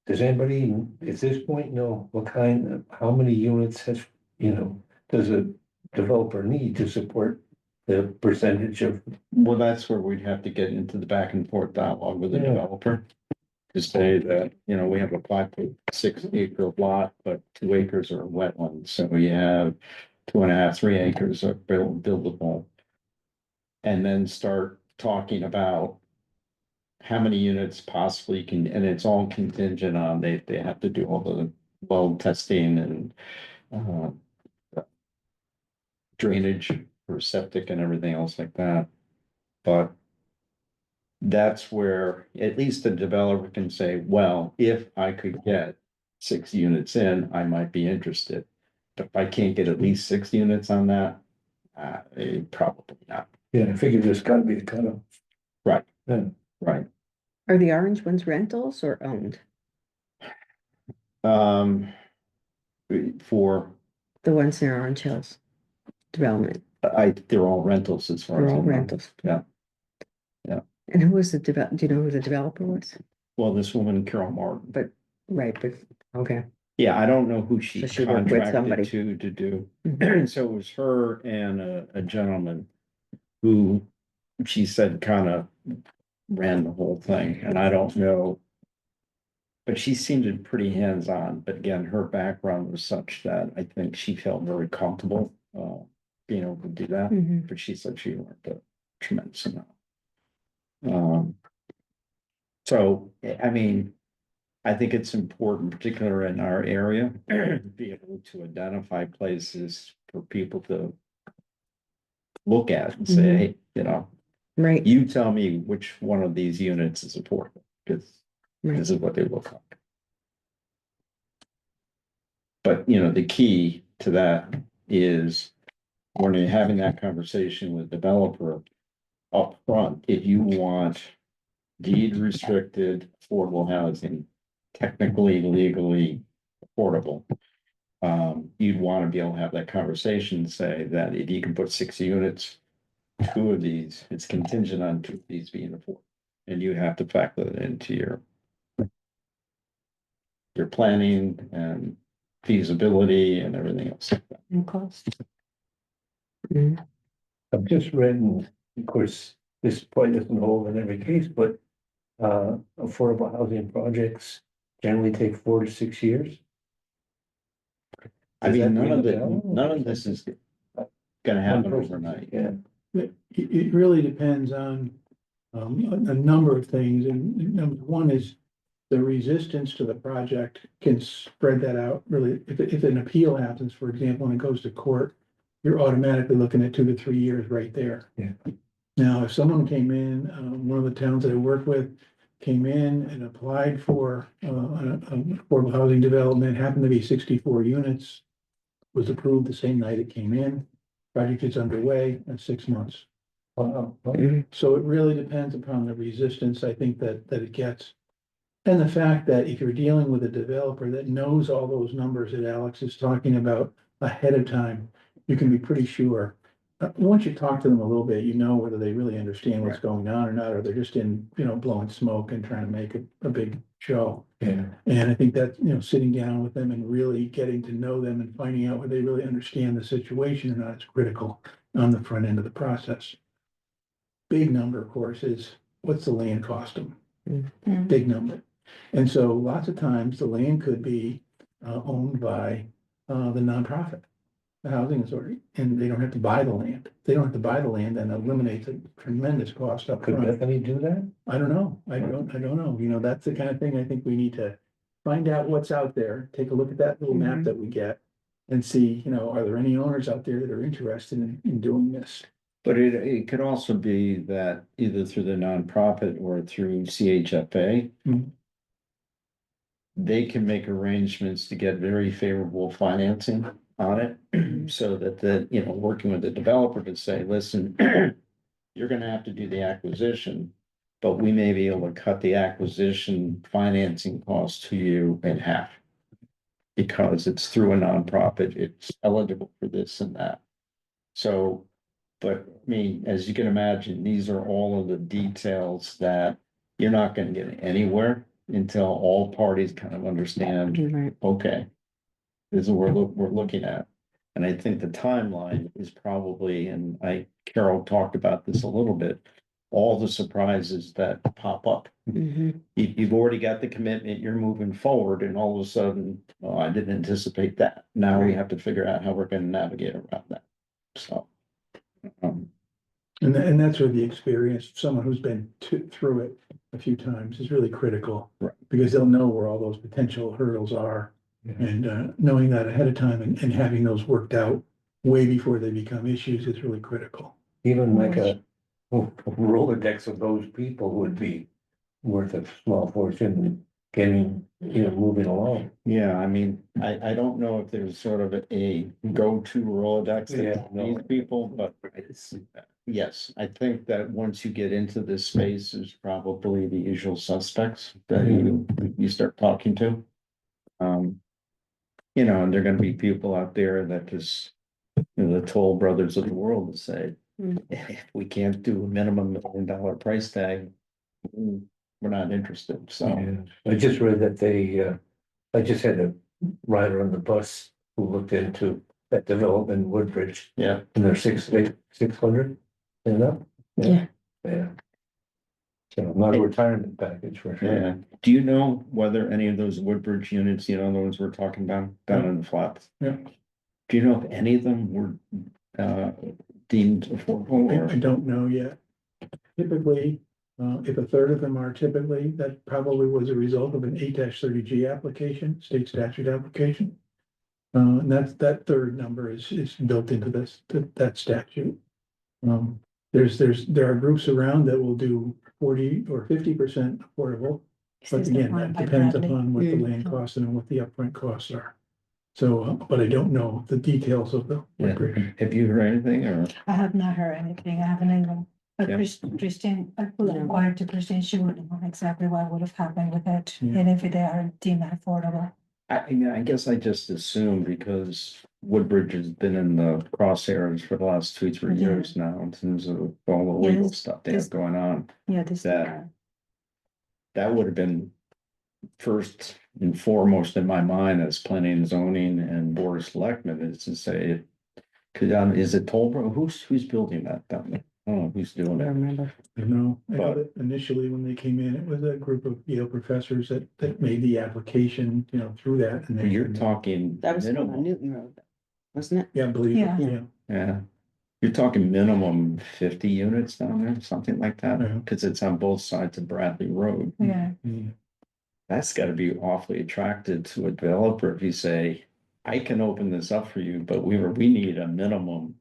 [SPEAKER 6] Does anybody at this point know how many units does a developer need to support the percentage of?
[SPEAKER 1] Well, that's where we'd have to get into the back and forth dialogue with the
[SPEAKER 6] Yeah.
[SPEAKER 1] developer. To say that, we have a 5.6 acre lot, but 2 acres are wetlands, so we have 2.5, 3 acres of buildable. And then start talking about how many units possibly can, and it's all contingent on, they have to do all the well testing and drainage for septic and everything else like that. But that's where at least the developer can say, well, if I could get 6 units in, I might be interested. But if I can't get at least 6 units on that, probably not.
[SPEAKER 6] Yeah, I figured there's gotta be a cutoff.
[SPEAKER 1] Right.
[SPEAKER 6] Yeah.
[SPEAKER 1] Right.
[SPEAKER 2] Are the orange ones rentals or owned?
[SPEAKER 1] For,
[SPEAKER 2] The ones near Orange Hills development,
[SPEAKER 1] they're all rentals as far
[SPEAKER 2] they're
[SPEAKER 1] as I
[SPEAKER 2] all
[SPEAKER 1] know.
[SPEAKER 2] rentals.
[SPEAKER 1] Yeah. Yeah.
[SPEAKER 2] And who was do you know who the developer was?
[SPEAKER 1] Well, this woman, Carol Martin.
[SPEAKER 2] Right, but, okay.
[SPEAKER 1] Yeah, I don't know who she
[SPEAKER 2] So she worked with somebody.
[SPEAKER 1] contracted to do.
[SPEAKER 2] Mhm.
[SPEAKER 1] So it was her and a gentleman who she said kind of ran the whole thing, and I don't know. But she seemed pretty hands-on, but again, her background was such that I think she felt very comfortable being able to do that,
[SPEAKER 2] Mhm.
[SPEAKER 1] but she said she learned a tremendous amount. So, I mean, I think it's important, particularly in our area, to be able to identify places for people to look at and say,
[SPEAKER 2] Mhm.
[SPEAKER 1] hey,
[SPEAKER 2] Right,
[SPEAKER 1] you tell me which one of these units is affordable, because
[SPEAKER 2] right.
[SPEAKER 1] this is what they look like. But, the key to that is when you're having that conversation with developer up front, if you want deed restricted affordable housing, technically, legally affordable, you'd want to be able to have that conversation, say that if you can put 6 units, 2 of these, it's contingent on 2 of these being affordable. And you have to factor that into your planning and feasibility and everything else like that.
[SPEAKER 2] And cost. Mhm.
[SPEAKER 6] I've just read, and of course, this probably doesn't hold in every case, but affordable housing projects generally take 4 to 6 years.
[SPEAKER 1] I
[SPEAKER 6] Does
[SPEAKER 1] mean,
[SPEAKER 6] that ring a bell?
[SPEAKER 1] none of this is gonna happen overnight.
[SPEAKER 6] Yeah,
[SPEAKER 5] It really depends on a number of things, and number one is the resistance to the project can spread that out really. If an appeal happens, for example, and it goes to court, you're automatically looking at 2 to 3 years right there.
[SPEAKER 6] Yeah.
[SPEAKER 5] Now, if someone came in, one of the towns that I work with came in and applied for an affordable housing development, happened to be 64 units, was approved the same night it came in. Project is underway in 6 months.
[SPEAKER 6] wow.
[SPEAKER 2] Mhm.
[SPEAKER 5] So it really depends upon the resistance, I think, that it gets. And the fact that if you're dealing with a developer that knows all those numbers that Alex is talking about ahead of time, you can be pretty sure. Once you talk to them a little bit, you know whether they really understand what's going on or not, or they're just blowing smoke and trying to make a big show.
[SPEAKER 6] Yeah,
[SPEAKER 5] And I think that, sitting down with them and really getting to know them and finding out whether they really understand the situation or not is critical on the front end of the process. Big number, of course, is what's the land cost them?
[SPEAKER 3] Mm.
[SPEAKER 5] Big number. And so lots of times the land could be owned by the nonprofit, the housing authority, and they don't have to buy the land. They don't have to buy the land, and eliminates a tremendous cost up
[SPEAKER 6] could
[SPEAKER 5] front.
[SPEAKER 6] Bethany do that?
[SPEAKER 5] I don't know. I don't know. That's the kind of thing I think we need to find out what's out there, take a look at that little map
[SPEAKER 2] Mhm.
[SPEAKER 5] that we get and see, are there any owners out there that are interested in doing this?
[SPEAKER 1] But it could also be that either through the nonprofit or through CHFA.
[SPEAKER 5] Mhm.
[SPEAKER 1] They can make arrangements to get very favorable financing on it, so that working with the developer to say, listen. You're gonna have to do the acquisition, but we may be able to cut the acquisition financing cost to you in half. Because it's through a nonprofit, it's eligible for this and that. So, but I mean, as you can imagine, these are all of the details that you're not gonna get anywhere until all parties kind of understand,
[SPEAKER 2] Right.
[SPEAKER 1] okay. This is what we're looking at. And I think the timeline is probably, and Carol talked about this a little bit, all the surprises that pop up.
[SPEAKER 2] Mhm.
[SPEAKER 1] You've already got the commitment, you're moving forward, and all of a sudden, oh, I didn't anticipate that. Now we
[SPEAKER 2] Right.
[SPEAKER 1] have to figure out how we're gonna navigate around that. So. um,
[SPEAKER 5] And that's where the experience, of someone who's been through it a few times is really critical.
[SPEAKER 1] Right.
[SPEAKER 5] Because they'll know where all those potential hurdles are.
[SPEAKER 6] Yeah.
[SPEAKER 5] And knowing that ahead of time and having those worked out way before they become issues is really critical.
[SPEAKER 6] Even like a Rolodex of those people would be worth a small fortune getting, moving along.
[SPEAKER 1] Yeah, I mean, I don't know if there's sort of a go-to Rolodex
[SPEAKER 6] Yeah,
[SPEAKER 1] that
[SPEAKER 6] no.
[SPEAKER 1] these people, but yes, I think that once you get into this space, there's probably the usual suspects that you start talking to. And there are gonna be people out there that just, the toll brothers of the world to say,
[SPEAKER 2] Mm.
[SPEAKER 1] if we can't do a minimum $1 million price tag, we're not interested, so.
[SPEAKER 6] Yeah. I just read that I just had a rider on the bus who looked into that development in Woodbridge,
[SPEAKER 1] Yeah,
[SPEAKER 6] and they're 600 and up.
[SPEAKER 2] Yeah.
[SPEAKER 6] Yeah. So not a retirement package for sure.
[SPEAKER 1] yeah. Do you know whether any of those Woodbridge units, the ones we're talking about down in the flats?
[SPEAKER 5] Yeah.
[SPEAKER 1] Do you know if any of them were deemed affordable
[SPEAKER 5] I
[SPEAKER 1] or?
[SPEAKER 5] don't know yet. Typically, if a third of them are typically, that probably was a result of an 8-30G application, state statute application. And that third number is built into that statute. There are groups around that will do 40 or 50% affordable. But
[SPEAKER 4] Is
[SPEAKER 5] again,
[SPEAKER 4] defined
[SPEAKER 5] that
[SPEAKER 4] by
[SPEAKER 5] depends
[SPEAKER 4] Bradley.
[SPEAKER 5] upon what the
[SPEAKER 2] Mm.
[SPEAKER 5] land costs and what the upfront costs are. So, but I don't know the details of the.
[SPEAKER 1] Yeah. Have you heard anything or?
[SPEAKER 4] I have not heard anything, I haven't even, but
[SPEAKER 1] Yeah.
[SPEAKER 4] Christine, I could
[SPEAKER 2] Yeah.
[SPEAKER 4] inquire to Christine, she would know exactly what would have happened with it,
[SPEAKER 5] Yeah.
[SPEAKER 4] and if they are deemed affordable.
[SPEAKER 1] I guess I just assume because Woodbridge has been in the crosshairs for the last 2-3
[SPEAKER 4] Yeah.
[SPEAKER 1] years now in terms of all the legal
[SPEAKER 4] Yes,
[SPEAKER 1] stuff they have
[SPEAKER 4] this-
[SPEAKER 1] going on.
[SPEAKER 4] Yeah, this.
[SPEAKER 1] That would have been first and foremost in my mind as planning and zoning and board of selectmen is to say, is it Tolbro? Who's building that down there? I don't know who's
[SPEAKER 2] I
[SPEAKER 1] doing
[SPEAKER 2] don't
[SPEAKER 1] it.
[SPEAKER 2] remember.
[SPEAKER 5] I know
[SPEAKER 1] But-
[SPEAKER 5] that initially when they came in, it was a group of Yale professors that made the application, through that. And
[SPEAKER 1] You're talking
[SPEAKER 2] That was on
[SPEAKER 1] minimum,
[SPEAKER 2] Newton Road, wasn't it?
[SPEAKER 5] Yeah, I believe,
[SPEAKER 4] Yeah.
[SPEAKER 5] yeah.
[SPEAKER 1] yeah. You're talking minimum 50 units down there, something like that,
[SPEAKER 5] Yeah.
[SPEAKER 1] because it's on both sides of Bradley Road.
[SPEAKER 4] Yeah,
[SPEAKER 1] That's gotta be awfully attractive to a developer if you say, I can open this up for you, but we need a minimum.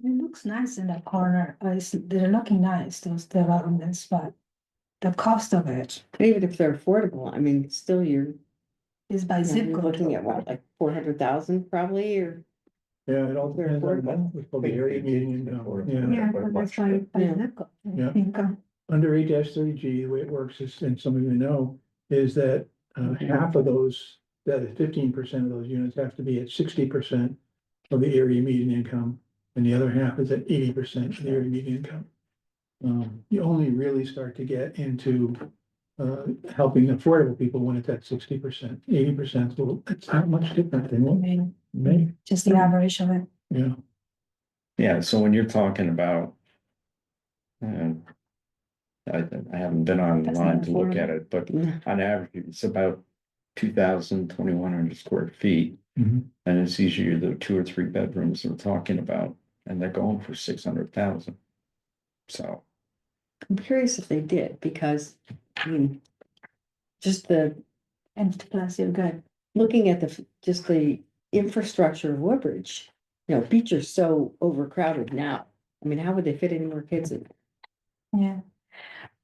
[SPEAKER 4] it looks nice in that corner, they're looking nice, those developments, but the cost of it
[SPEAKER 2] Even if they're affordable, I mean, still
[SPEAKER 4] is by zip
[SPEAKER 2] you're
[SPEAKER 4] code.
[SPEAKER 2] looking at what, like 400,000 probably, or?
[SPEAKER 5] Yeah, it all
[SPEAKER 2] They're
[SPEAKER 5] depends on
[SPEAKER 2] affordable.
[SPEAKER 5] what's called the area median income. Yeah.
[SPEAKER 4] Yeah, but that's why by
[SPEAKER 2] Yeah.
[SPEAKER 4] zip code,
[SPEAKER 5] Yeah.
[SPEAKER 4] income.
[SPEAKER 5] Under 8-30G, the way it works is, and some of you know, is that half of those, that is 15% of those units have to be at 60% of the area median income, and the other half is at 80% of the area median income. You only really start to get into helping affordable people when it's at 60%, 80%, well, it's not much different than
[SPEAKER 4] I
[SPEAKER 5] what
[SPEAKER 4] mean,
[SPEAKER 5] may,
[SPEAKER 4] just the average of it.
[SPEAKER 5] yeah.
[SPEAKER 1] Yeah, so when you're talking about. I haven't been online to look at it, but
[SPEAKER 2] Yeah.
[SPEAKER 1] on average, it's about 2,000, 2,100 square feet.
[SPEAKER 5] Mhm.
[SPEAKER 1] And it's usually the 2 or 3 bedrooms we're talking about, and they're going for 600,000. So,
[SPEAKER 2] I'm curious if they did, because, I mean, just
[SPEAKER 4] And plus you've got,
[SPEAKER 2] looking at just the infrastructure of Woodbridge, beaches are so overcrowded now. I mean, how would they fit any more kids in?
[SPEAKER 4] Yeah.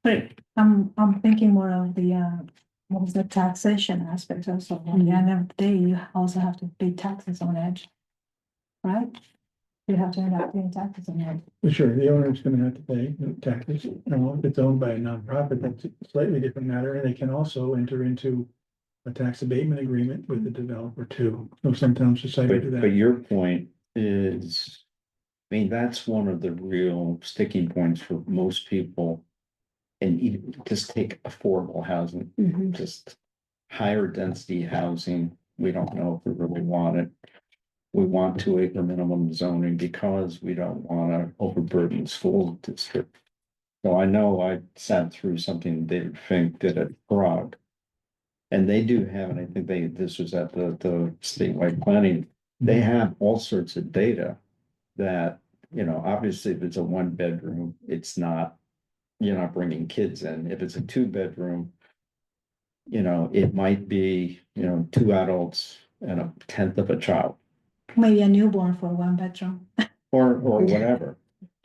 [SPEAKER 4] But I'm thinking more of the, what was the taxation aspect also. At the end of the day, you also have to pay taxes on it. Right? You have to end up paying taxes on it.
[SPEAKER 5] For sure, the owner's gonna have to pay taxes, if it's owned by a nonprofit, that's a slightly different matter, and they can also enter into a tax abatement agreement with the developer too, so sometimes society do
[SPEAKER 1] But
[SPEAKER 5] that.
[SPEAKER 1] your point is, I mean, that's one of the real sticking points for most people. And even just take affordable housing,
[SPEAKER 2] Mhm.
[SPEAKER 1] just higher density housing, we don't know if we really want it. We want 2 acre minimum zoning because we don't wanna overburden school district. So I know I sat through something David Fink did at Prague. And they do have, and I think this was at the statewide planning, they have all sorts of data that, obviously if it's a 1 bedroom, it's not, you're not bringing kids in. If it's a 2 bedroom, it might be, 2 adults and a tenth of a child
[SPEAKER 4] Maybe a newborn for 1 bedroom.
[SPEAKER 1] or whatever.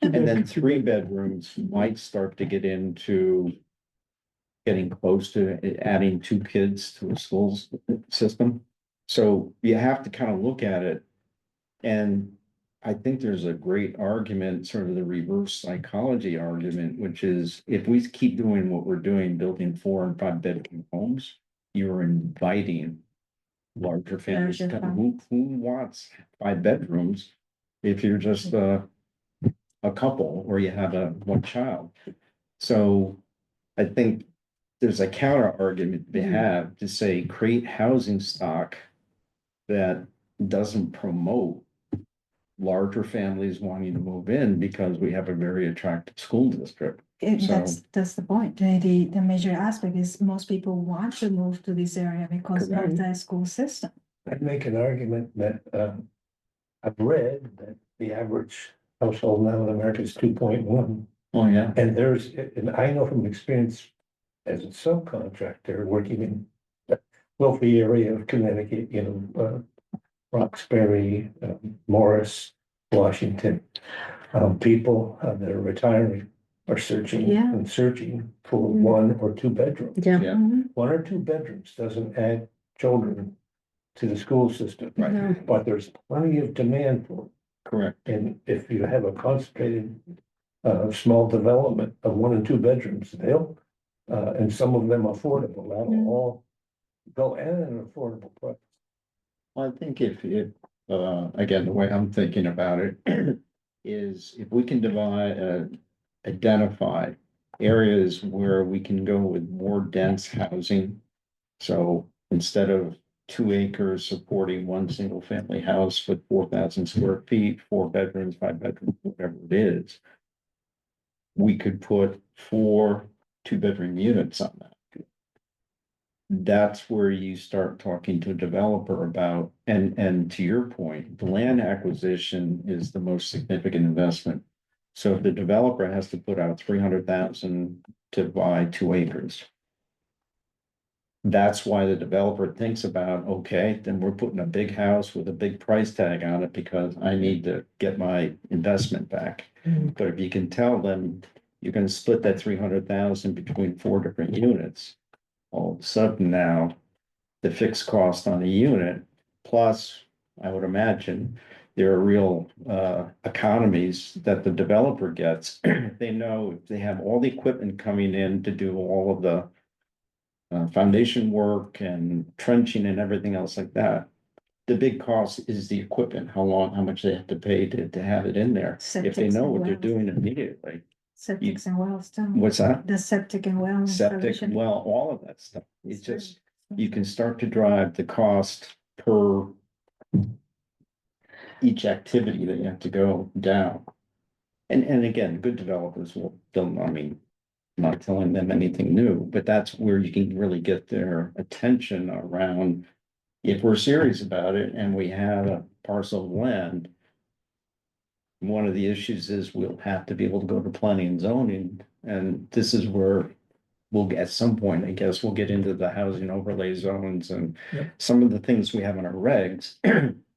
[SPEAKER 1] And then 3 bedrooms might start to get into getting close to adding 2 kids to a school's system. So you have to kind of look at it. And I think there's a great argument, sort of the reverse psychology argument, which is if we keep doing what we're doing, building 4 and 5 bedroom homes, you're inviting larger families to
[SPEAKER 2] Larger
[SPEAKER 1] come. Who wants 5 bedrooms if you're just a couple or you have a one child? So I think there's a counter argument they have to say create housing stock that doesn't promote larger families wanting to move in because we have a very attractive school district. So-
[SPEAKER 4] That's the point. The major aspect is most people want to move to this area because of
[SPEAKER 1] Correct.
[SPEAKER 4] the school system.
[SPEAKER 6] I'd make an argument that, I've read that the average household now in America is 2.1.
[SPEAKER 1] Oh, yeah.
[SPEAKER 6] And and I know from experience as a subcontractor working in the wealthy area of Connecticut, Roxbury, Morris, Washington. People that are retiring are searching
[SPEAKER 4] Yeah.
[SPEAKER 6] and searching for
[SPEAKER 2] Mhm.
[SPEAKER 6] 1 or 2 bedrooms.
[SPEAKER 2] Yeah.
[SPEAKER 1] Yeah.
[SPEAKER 4] Mhm.
[SPEAKER 6] 1 or 2 bedrooms doesn't add children to the school system.
[SPEAKER 1] Right.
[SPEAKER 2] No.
[SPEAKER 6] But there's plenty of demand for it.
[SPEAKER 1] Correct.
[SPEAKER 6] And if you have a concentrated, small development of 1 and 2 bedrooms, and some of them affordable, that'll
[SPEAKER 4] Mm.
[SPEAKER 6] all go at an affordable price.
[SPEAKER 1] Well, I think if, again, the way I'm thinking about it is if we can identify areas where we can go with more dense housing. So instead of 2 acres supporting one single family house with 4,000 square feet, 4 bedrooms, 5 bedrooms, whatever it is, we could put 4 2 bedroom units on that. That's where you start talking to a developer about, and to your point, the land acquisition is the most significant investment. So if the developer has to put out 300,000 to buy 2 acres. That's why the developer thinks about, okay, then we're putting a big house with a big price tag on it because I need to get my investment back. But if you can tell them you're gonna split that 300,000 between 4 different units, all of a sudden now, the fixed cost on a unit, plus, I would imagine, there are real economies that the developer gets. They know if they have all the equipment coming in to do all of the foundation work and trenching and everything else like that. The big cost is the equipment, how much they have to pay to have it in there. If they
[SPEAKER 4] Septics
[SPEAKER 1] know
[SPEAKER 4] and
[SPEAKER 1] what they're
[SPEAKER 4] wells.
[SPEAKER 1] doing immediately.
[SPEAKER 4] Septics and wells too.
[SPEAKER 1] What's that?
[SPEAKER 4] The septic and well.
[SPEAKER 1] Septic,
[SPEAKER 4] installation.
[SPEAKER 1] well, all of that stuff. It's
[SPEAKER 4] It's very
[SPEAKER 1] just, you can start to drive the cost per each activity that you have to go down. And again, good developers will, don't, I mean, I'm not telling them anything new, but that's where you can really get their attention around. If we're serious about it and we have a parcel of land, one of the issues is we'll have to be able to go to planning and zoning, and this is where we'll get, at some point, I guess, we'll get into the housing overlay zones and
[SPEAKER 5] Yep.
[SPEAKER 1] some of the things we have in our regs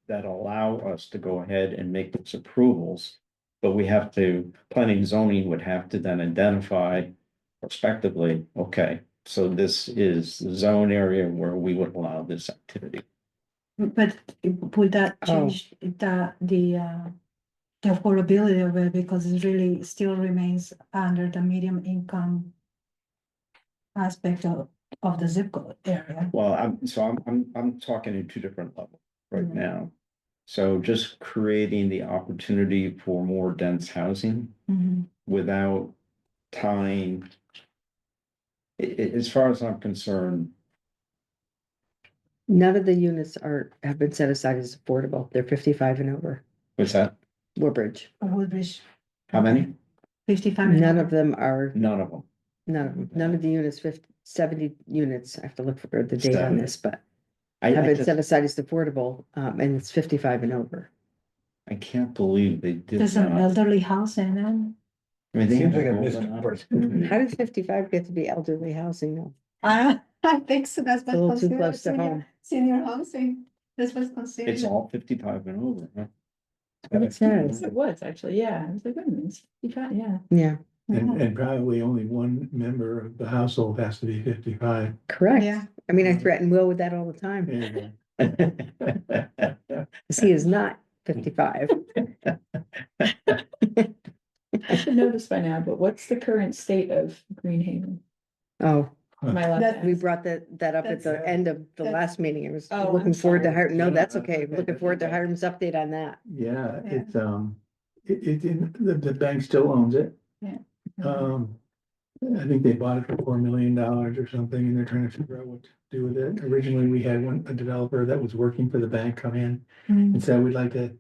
[SPEAKER 1] that allow us to go ahead and make those approvals but we have to, planning and zoning would have to then identify prospectively, okay, so this is the zone area where we would allow this activity.
[SPEAKER 4] But would that
[SPEAKER 2] Oh.
[SPEAKER 4] change the affordability of it, because it really still remains under the medium income aspect of the zip code area?
[SPEAKER 1] Well, I'm talking in two different levels right
[SPEAKER 4] Mhm.
[SPEAKER 1] now. So just creating the opportunity for more dense housing
[SPEAKER 4] Mhm.
[SPEAKER 1] without tying. As far as I'm concerned,
[SPEAKER 2] None of the units have been set aside as affordable. They're 55 and over.
[SPEAKER 1] what's that?
[SPEAKER 2] Woodbridge.
[SPEAKER 4] Woodbridge,
[SPEAKER 1] How many?
[SPEAKER 4] 55 and
[SPEAKER 2] None
[SPEAKER 4] over.
[SPEAKER 2] of them are,
[SPEAKER 1] None of them.
[SPEAKER 2] none of the units, 70 units, I have to look for the date on
[SPEAKER 1] 70.
[SPEAKER 2] this, but
[SPEAKER 1] I
[SPEAKER 2] have been
[SPEAKER 1] just,
[SPEAKER 2] set aside as affordable, and it's 55 and over.
[SPEAKER 1] I can't believe they did
[SPEAKER 4] There's an
[SPEAKER 1] not.
[SPEAKER 4] elderly house in them.
[SPEAKER 1] I mean, they
[SPEAKER 6] Seems
[SPEAKER 1] have
[SPEAKER 6] like a
[SPEAKER 1] rolled
[SPEAKER 6] missed
[SPEAKER 1] it up.
[SPEAKER 6] opportunity.
[SPEAKER 2] How did 55 get to be elderly housing though?
[SPEAKER 4] I think so, that's
[SPEAKER 2] a little too close to home.
[SPEAKER 4] Senior housing, this was
[SPEAKER 1] It's
[SPEAKER 4] considered.
[SPEAKER 1] all 55 and over, huh?
[SPEAKER 2] What it says.
[SPEAKER 3] Yes, it was actually, yeah, I was like, wait a minute, yeah.
[SPEAKER 2] Yeah,
[SPEAKER 5] And probably only one member of the household has to be 55.
[SPEAKER 2] correct.
[SPEAKER 4] Yeah.
[SPEAKER 2] I mean, I threaten Will with that all the time,
[SPEAKER 5] There you go.
[SPEAKER 2] because he is not 55.
[SPEAKER 3] I should know this by now, but what's the current state of Greenhaven?
[SPEAKER 2] Oh,
[SPEAKER 3] Am I allowed to
[SPEAKER 4] That-
[SPEAKER 2] we
[SPEAKER 3] ask?
[SPEAKER 2] brought that up at the
[SPEAKER 4] That's-
[SPEAKER 2] end of the
[SPEAKER 4] that's-
[SPEAKER 2] last meeting. I was
[SPEAKER 3] Oh,
[SPEAKER 2] looking
[SPEAKER 3] I'm
[SPEAKER 2] forward to
[SPEAKER 3] sorry.
[SPEAKER 2] no,
[SPEAKER 5] No,
[SPEAKER 2] that's
[SPEAKER 5] that's
[SPEAKER 2] okay.
[SPEAKER 5] okay,
[SPEAKER 2] Looking
[SPEAKER 5] that's
[SPEAKER 2] forward to
[SPEAKER 5] okay.
[SPEAKER 2] Hiram's update on that.
[SPEAKER 5] Yeah,
[SPEAKER 4] Yeah.
[SPEAKER 5] it's, the bank still owns it.
[SPEAKER 4] Yeah.
[SPEAKER 5] I think they bought it for $4 million or something, and they're trying to figure out what to do with it. Originally, we had a developer that was working for the bank come in
[SPEAKER 4] Mm.
[SPEAKER 5] and said, we'd like to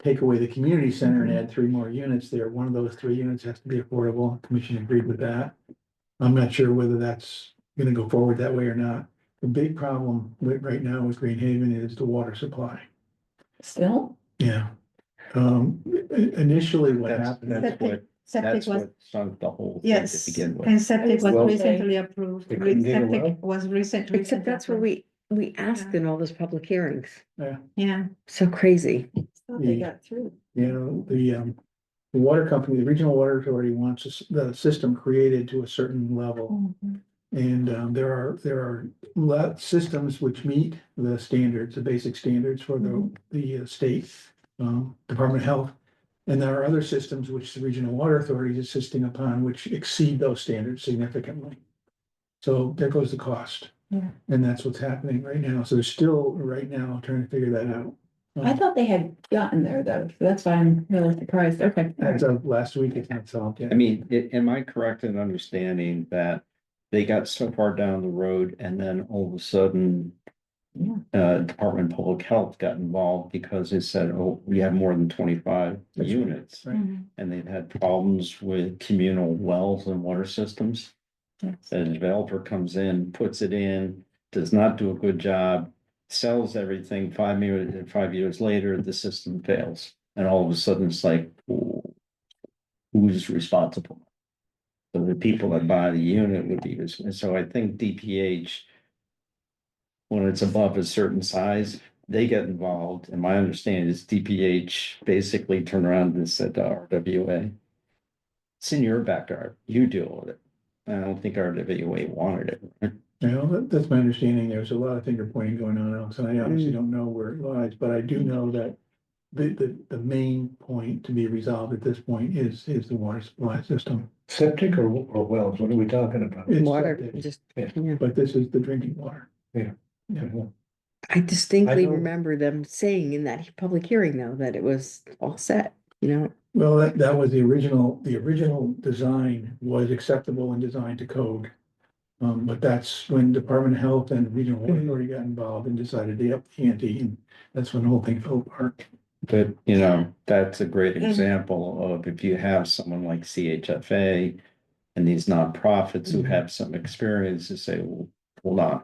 [SPEAKER 5] take away the community center and add 3 more units there. One of those 3 units has to be affordable. Commission agreed with that. I'm not sure whether that's gonna go forward that way or not. The big problem right now with Greenhaven is the water supply.
[SPEAKER 3] Still?
[SPEAKER 5] Yeah. Initially, what happened.
[SPEAKER 1] That's what,
[SPEAKER 4] Septic
[SPEAKER 1] that's
[SPEAKER 4] was,
[SPEAKER 1] what sunk the whole thing to
[SPEAKER 4] yes,
[SPEAKER 1] begin with.
[SPEAKER 4] and septic was
[SPEAKER 6] Well,
[SPEAKER 4] recently approved.
[SPEAKER 6] they couldn't dig a well?
[SPEAKER 4] Septic was recently.
[SPEAKER 2] Except that's what we asked
[SPEAKER 4] Yeah.
[SPEAKER 2] in all those public hearings.
[SPEAKER 4] Yeah,
[SPEAKER 2] So crazy.
[SPEAKER 3] Thought they got through.
[SPEAKER 5] You know, the water company, the regional water authority wants the system created to a certain level. And there are systems which meet the standards, the basic standards for the state Department of Health. And there are other systems which the regional water authority is insisting upon, which exceed those standards significantly. So there goes the cost.
[SPEAKER 4] Yeah.
[SPEAKER 5] And that's what's happening right now. So they're still right now trying to figure that out.
[SPEAKER 3] I thought they had gotten there though, so that's why I'm really surprised, okay. all
[SPEAKER 5] As
[SPEAKER 3] right.
[SPEAKER 5] of last week, it's not solved yet.
[SPEAKER 1] I mean, am I correct in understanding that they got so far down the road and then all of a sudden Department of Public Health got involved because it said, oh, we have more than 25
[SPEAKER 5] That's right.
[SPEAKER 1] units.
[SPEAKER 5] Right.
[SPEAKER 1] And they've had problems with communal wells and water systems.
[SPEAKER 3] Yes.
[SPEAKER 1] A developer comes in, puts it in, does not do a good job, sells everything, 5 years later, the system fails. And all of a sudden, it's like, who's responsible? So the people that buy the unit would be, so I think DPH, when it's above a certain size, they get involved. And my understanding is DPH basically turned around and said to RWA, it's in your backyard, you deal with it. I don't think RWA wanted it. Right?
[SPEAKER 5] You know, that's my understanding. There's a lot of finger pointing going on, Alex, and I obviously don't know where it lies, but I do know that the main point to be resolved at this point is the water supply system.
[SPEAKER 6] Septic or wells, what are we talking about?
[SPEAKER 5] It's
[SPEAKER 2] Water,
[SPEAKER 5] septic,
[SPEAKER 2] just,
[SPEAKER 6] Yeah.
[SPEAKER 2] yeah.
[SPEAKER 5] but this is the drinking water.
[SPEAKER 2] I distinctly
[SPEAKER 6] know-
[SPEAKER 2] remember them saying in that public hearing though, that it was all set, you know?
[SPEAKER 5] Well, that was the original design was acceptable and designed to code. But that's when Department of Health and Regional Water Authority got involved and decided to up the ante, and that's when the whole thing fell apart.
[SPEAKER 1] But, that's a great example of if you have someone like CHFA and these nonprofits who have some experience to say, well, hold on.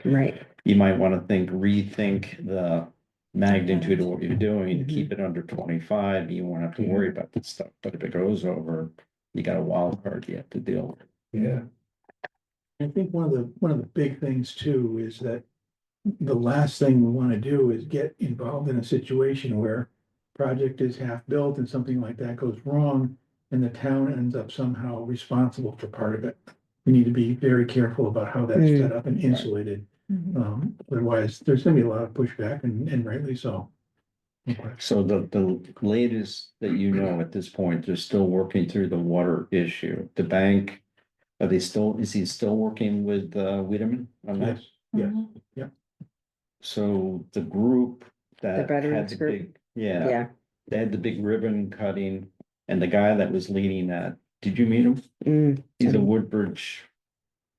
[SPEAKER 2] Right.
[SPEAKER 1] You might want to rethink the magnitude of what you're doing, keep it under 25, you won't have to worry about this stuff. But if it goes over, you got a wild card you have to deal with.
[SPEAKER 6] Yeah,
[SPEAKER 5] I think one of the big things too is that the last thing we want to do is get involved in a situation where project is half built and something like that goes wrong, and the town ends up somehow responsible for part of it. We need to be very careful about how that's set up and insulated. Otherwise, there's gonna be a lot of pushback and rightly so. Okay.
[SPEAKER 1] So the latest that you know at this point, they're still working through the water issue. The bank, is he still working with Wiedemann on that?
[SPEAKER 5] Yes, yes.
[SPEAKER 1] So the group that had
[SPEAKER 2] veterans
[SPEAKER 1] the
[SPEAKER 2] group?
[SPEAKER 1] big, yeah,
[SPEAKER 2] Yeah.
[SPEAKER 1] they had the big ribbon cutting, and the guy that was leading that, did you meet him?
[SPEAKER 2] Mm.
[SPEAKER 1] He's a Woodbridge,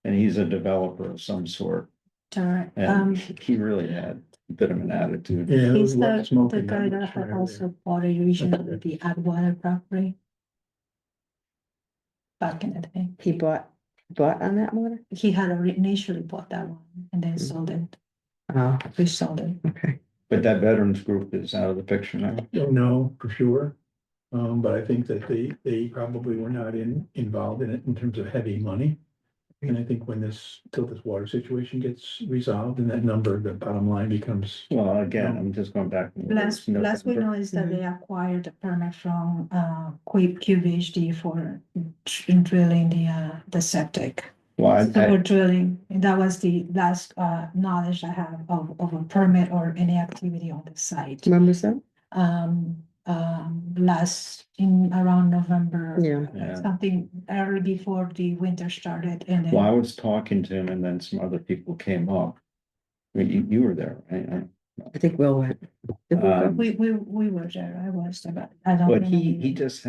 [SPEAKER 1] and he's a developer of some sort,
[SPEAKER 4] Alright,
[SPEAKER 1] and he really had a bit of an attitude.
[SPEAKER 5] Yeah, there was
[SPEAKER 4] he's
[SPEAKER 5] a lot of
[SPEAKER 4] the
[SPEAKER 5] smoke
[SPEAKER 4] the
[SPEAKER 5] in
[SPEAKER 4] guy that
[SPEAKER 5] much
[SPEAKER 4] had
[SPEAKER 5] fire
[SPEAKER 4] also
[SPEAKER 5] there.
[SPEAKER 4] bought originally
[SPEAKER 5] Okay.
[SPEAKER 4] the Atwater property. Back in the day,
[SPEAKER 2] He bought on that one?
[SPEAKER 4] he had initially bought that one and then sold it,
[SPEAKER 2] Oh,
[SPEAKER 4] resold it.
[SPEAKER 2] okay.
[SPEAKER 1] But that veterans group is out of the picture now.
[SPEAKER 5] Don't know for sure. But I think that they probably were not involved in it in terms of heavy money. And I think till this water situation gets resolved and that number, the bottom line becomes,
[SPEAKER 1] Well, again, I'm just going back.
[SPEAKER 4] Last we
[SPEAKER 1] November.
[SPEAKER 4] know is that they acquired a permit from QVHD for drilling the septic.
[SPEAKER 1] Well,
[SPEAKER 4] So we're drilling, and that was the last knowledge I have of a permit or any activity on the site.
[SPEAKER 2] When was that?
[SPEAKER 4] Last in around November.
[SPEAKER 2] Yeah.
[SPEAKER 1] Yeah.
[SPEAKER 4] Something early before the winter started and
[SPEAKER 1] Well, I
[SPEAKER 4] then,
[SPEAKER 1] was talking to him and then some other people came up. I mean, you were there, right?
[SPEAKER 2] I think Will went. Did Will go?
[SPEAKER 1] Um,
[SPEAKER 4] we were there, I was there, but I don't
[SPEAKER 1] But
[SPEAKER 4] remember.
[SPEAKER 1] he just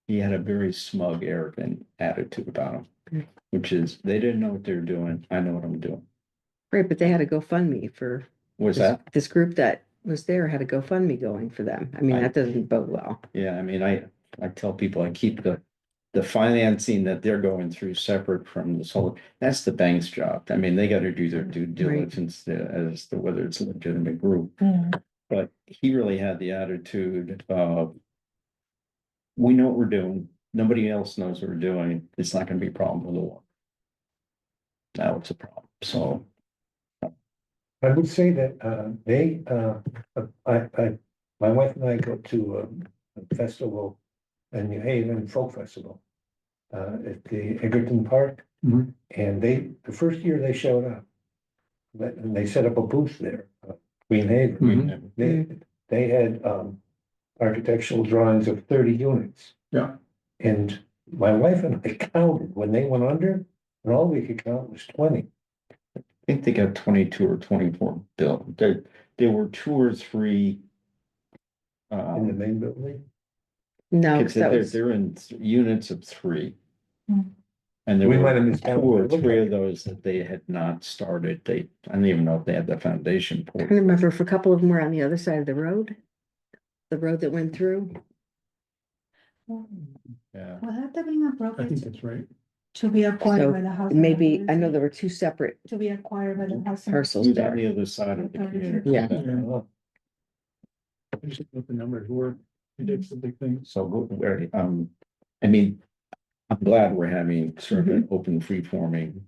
[SPEAKER 1] he had a very smug, arrogant attitude about him,
[SPEAKER 2] Okay.
[SPEAKER 1] which is, they didn't know what they were doing. I know what I'm doing.
[SPEAKER 2] Right, but they had a GoFundMe for.
[SPEAKER 1] Was
[SPEAKER 2] this-
[SPEAKER 1] that?
[SPEAKER 2] This group that was there had a GoFundMe going for them. I mean,
[SPEAKER 1] I-
[SPEAKER 2] that doesn't bode well.
[SPEAKER 1] Yeah, I mean, I tell people I keep the financing that they're going through separate from this whole, that's the bank's job. I mean, they gotta do their due diligence as to whether it's a legitimate group.
[SPEAKER 4] Mm.
[SPEAKER 1] But he really had the attitude of, we know what we're doing. Nobody else knows what we're doing. It's not gonna be a problem with the water. Now it's a problem. So,
[SPEAKER 6] I would say that, my wife and I go to a festival, a New Haven Folk Festival. At the Egerton Park.
[SPEAKER 5] Mhm.
[SPEAKER 6] And the first year they showed up. And they set up a booth there, Green Haven. They had, architectural drawings of 30 units.
[SPEAKER 5] yeah,
[SPEAKER 6] And my wife and I counted when they went under, and all we could count was 20.
[SPEAKER 1] I think they got 22 or 24 built. There were 2 or 3.
[SPEAKER 6] In the main building.
[SPEAKER 2] No,
[SPEAKER 1] Because
[SPEAKER 2] 'cause that was,
[SPEAKER 1] they're in units of 3.
[SPEAKER 4] Hmm.
[SPEAKER 1] And there
[SPEAKER 6] We might
[SPEAKER 1] were
[SPEAKER 6] have missed
[SPEAKER 1] 2
[SPEAKER 6] out.
[SPEAKER 1] or 3 of those that they had not started. I don't even know if they had the foundation
[SPEAKER 2] I
[SPEAKER 1] for.
[SPEAKER 2] can't remember if a couple of them were on the other side of the road. The road that went through.
[SPEAKER 1] Yeah.
[SPEAKER 4] Would that have been
[SPEAKER 5] I think
[SPEAKER 4] appropriate
[SPEAKER 5] that's right.
[SPEAKER 4] to be acquired
[SPEAKER 2] So
[SPEAKER 4] by the house?
[SPEAKER 2] maybe, I know there were 2 separate
[SPEAKER 4] To be acquired by the house.
[SPEAKER 2] parcels
[SPEAKER 1] Who's on
[SPEAKER 2] there.
[SPEAKER 1] the other side of the community?
[SPEAKER 2] Yeah.
[SPEAKER 5] I just what the numbers were. It's the big thing.
[SPEAKER 1] So, I mean, I'm glad we're having sort of an open, free-forming,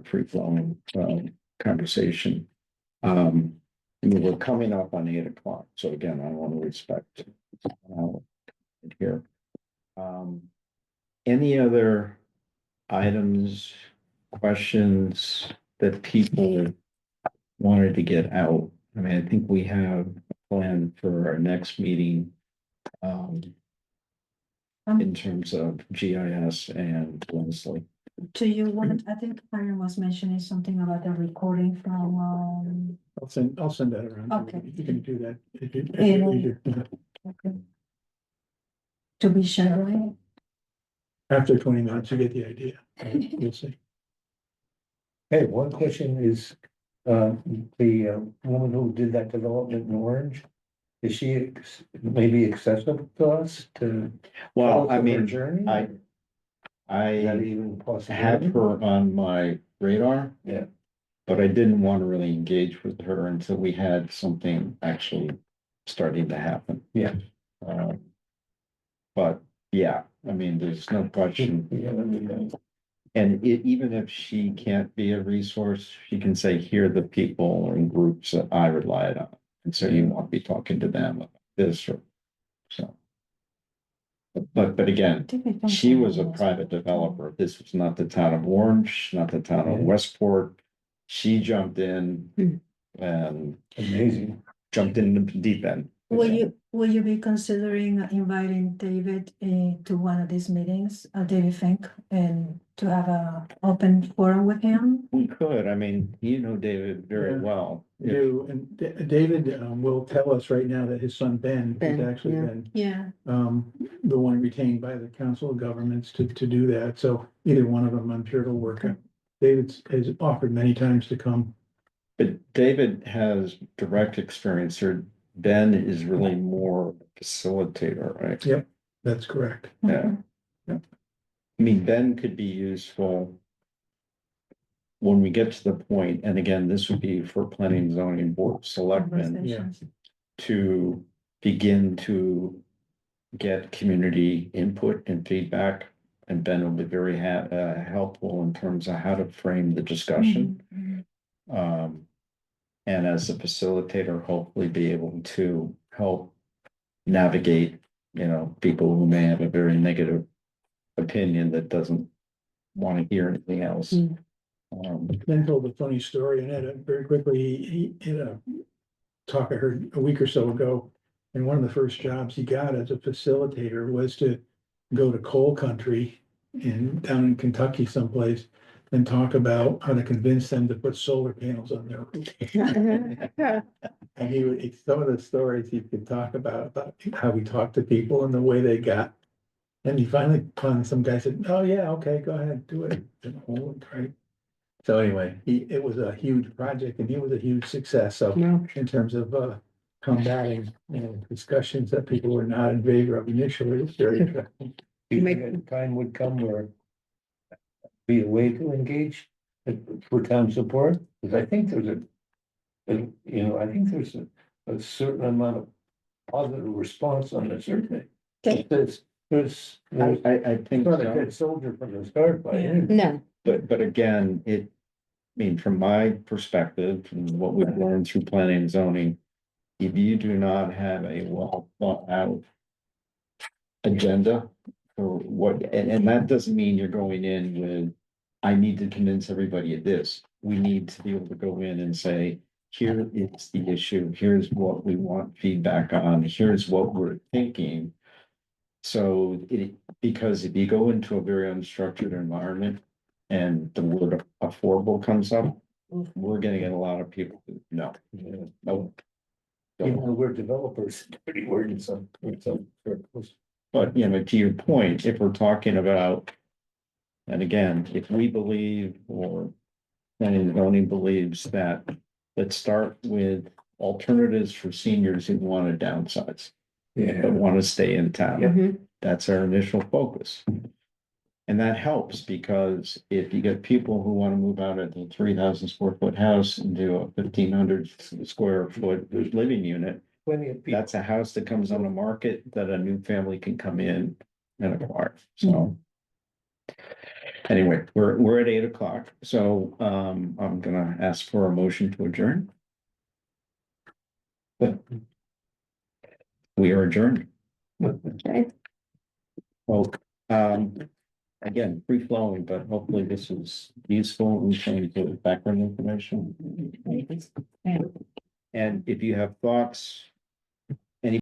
[SPEAKER 1] free-flowing, conversation. I mean, we're coming up on 8 o'clock, so again, I want to respect here. Any other items, questions that people wanted to get out? I mean, I think we have a plan for our next meeting. In terms of GIS and Leslie.
[SPEAKER 4] Do you want, I think Byron was mentioning something about the recording from,
[SPEAKER 5] I'll send that around.
[SPEAKER 4] Okay.
[SPEAKER 5] You can do that.
[SPEAKER 4] okay. To be shared, right?
[SPEAKER 5] After 20 minutes, you get the idea. You'll see.
[SPEAKER 6] Hey, one question is, the woman who did that development in Orange, is she maybe accessible to us to?
[SPEAKER 1] Well,
[SPEAKER 6] tell us
[SPEAKER 1] I
[SPEAKER 6] of her
[SPEAKER 1] mean,
[SPEAKER 6] journey? Is that
[SPEAKER 1] I
[SPEAKER 6] even possible?
[SPEAKER 1] have her on my radar.
[SPEAKER 6] Yeah.
[SPEAKER 1] But I didn't want to really engage with her until we had something actually starting to happen.
[SPEAKER 6] Yeah.
[SPEAKER 1] But yeah, I mean, there's no question. And even if she can't be a resource, she can say, here are the people and groups that I relied on. And so you want to be talking to them about this or so. But again, she was a private developer. This was not the town of Orange, not the town of
[SPEAKER 6] Yeah.
[SPEAKER 1] Westport. She jumped in and
[SPEAKER 6] Amazing.
[SPEAKER 1] jumped in the deep end.
[SPEAKER 4] Will you be considering inviting David to one of these meetings, David Fink, and to have a open forum with him?
[SPEAKER 1] We could, I mean, you know David very
[SPEAKER 5] Yeah.
[SPEAKER 1] well.
[SPEAKER 5] Do, and David, will tell us right now that his son Ben has
[SPEAKER 2] Ben,
[SPEAKER 5] actually
[SPEAKER 2] yeah.
[SPEAKER 5] been,
[SPEAKER 4] Yeah,
[SPEAKER 5] the one retained by the Council of Governments to do that, so either one of them, I'm sure it'll work out. David's has offered many times to come.
[SPEAKER 1] But David has direct experience here. Ben is really more facilitator, right?
[SPEAKER 5] Yep. That's correct.
[SPEAKER 1] Yeah. I mean, Ben could be useful when we get to the point, and again, this would be for planning and zoning board of selectmen
[SPEAKER 4] conversations.
[SPEAKER 1] to begin to get community input and feedback. And Ben will be very helpful in terms of how to frame the discussion.
[SPEAKER 4] Mhm,
[SPEAKER 1] And as a facilitator, hopefully be able to help navigate, people who may have a very negative opinion that doesn't want to hear anything else.
[SPEAKER 2] Mm.
[SPEAKER 5] Ben told a funny story, and very quickly, he in a talk I heard a week or so ago. And one of the first jobs he got as a facilitator was to go to coal country down in Kentucky someplace and talk about how to convince them to put solar panels on their roof. And some of the stories he could talk about how he talked to people and the way they got. And he finally found some guy said, "Oh, yeah, okay, go ahead, do it." And, "Oh, great." So anyway, it was a huge project and he was a huge success. So
[SPEAKER 2] No.
[SPEAKER 5] in terms of combating, discussions that people were not in favor of initially, it was very interesting.
[SPEAKER 6] Do you
[SPEAKER 2] Make-
[SPEAKER 6] think a time would come where be a way to engage for town support? Because I think there's I think there's a certain amount of positive response on the survey.
[SPEAKER 2] Okay.
[SPEAKER 6] There's
[SPEAKER 1] I think
[SPEAKER 6] not a
[SPEAKER 1] so.
[SPEAKER 6] good soldier from the start by
[SPEAKER 4] Yeah.
[SPEAKER 6] any means.
[SPEAKER 2] No,
[SPEAKER 1] But again, I mean, from my perspective, and what we've learned through planning and zoning, if you do not have a well thought out agenda for what, and that doesn't mean you're going in with, I need to convince everybody of this. We need to be able to go in and say, here is the issue, here's what we want feedback on, here's what we're thinking. So because if you go into a very unstructured environment and the word affordable comes up, we're gonna get a lot of people, no, no.
[SPEAKER 6] Even though we're developers, pretty word in some circles.
[SPEAKER 1] But, to your point, if we're talking about, and again, if we believe or planning and zoning believes that, let's start with alternatives for seniors who want to downsize, but want to stay in town.
[SPEAKER 2] Mhm.
[SPEAKER 1] That's our initial focus. And that helps because if you get people who want to move out of the 3,000 square foot house into a 1,500 square foot living unit,
[SPEAKER 6] Plenty of people.
[SPEAKER 1] that's a house that comes on the market that a new family can come in and acquire, so. Anyway, we're at 8 o'clock, so I'm gonna ask for a motion to adjourn. We are adjourned.
[SPEAKER 2] okay.
[SPEAKER 1] Well, again, free flowing, but hopefully this is useful in terms of background information. And if you have thoughts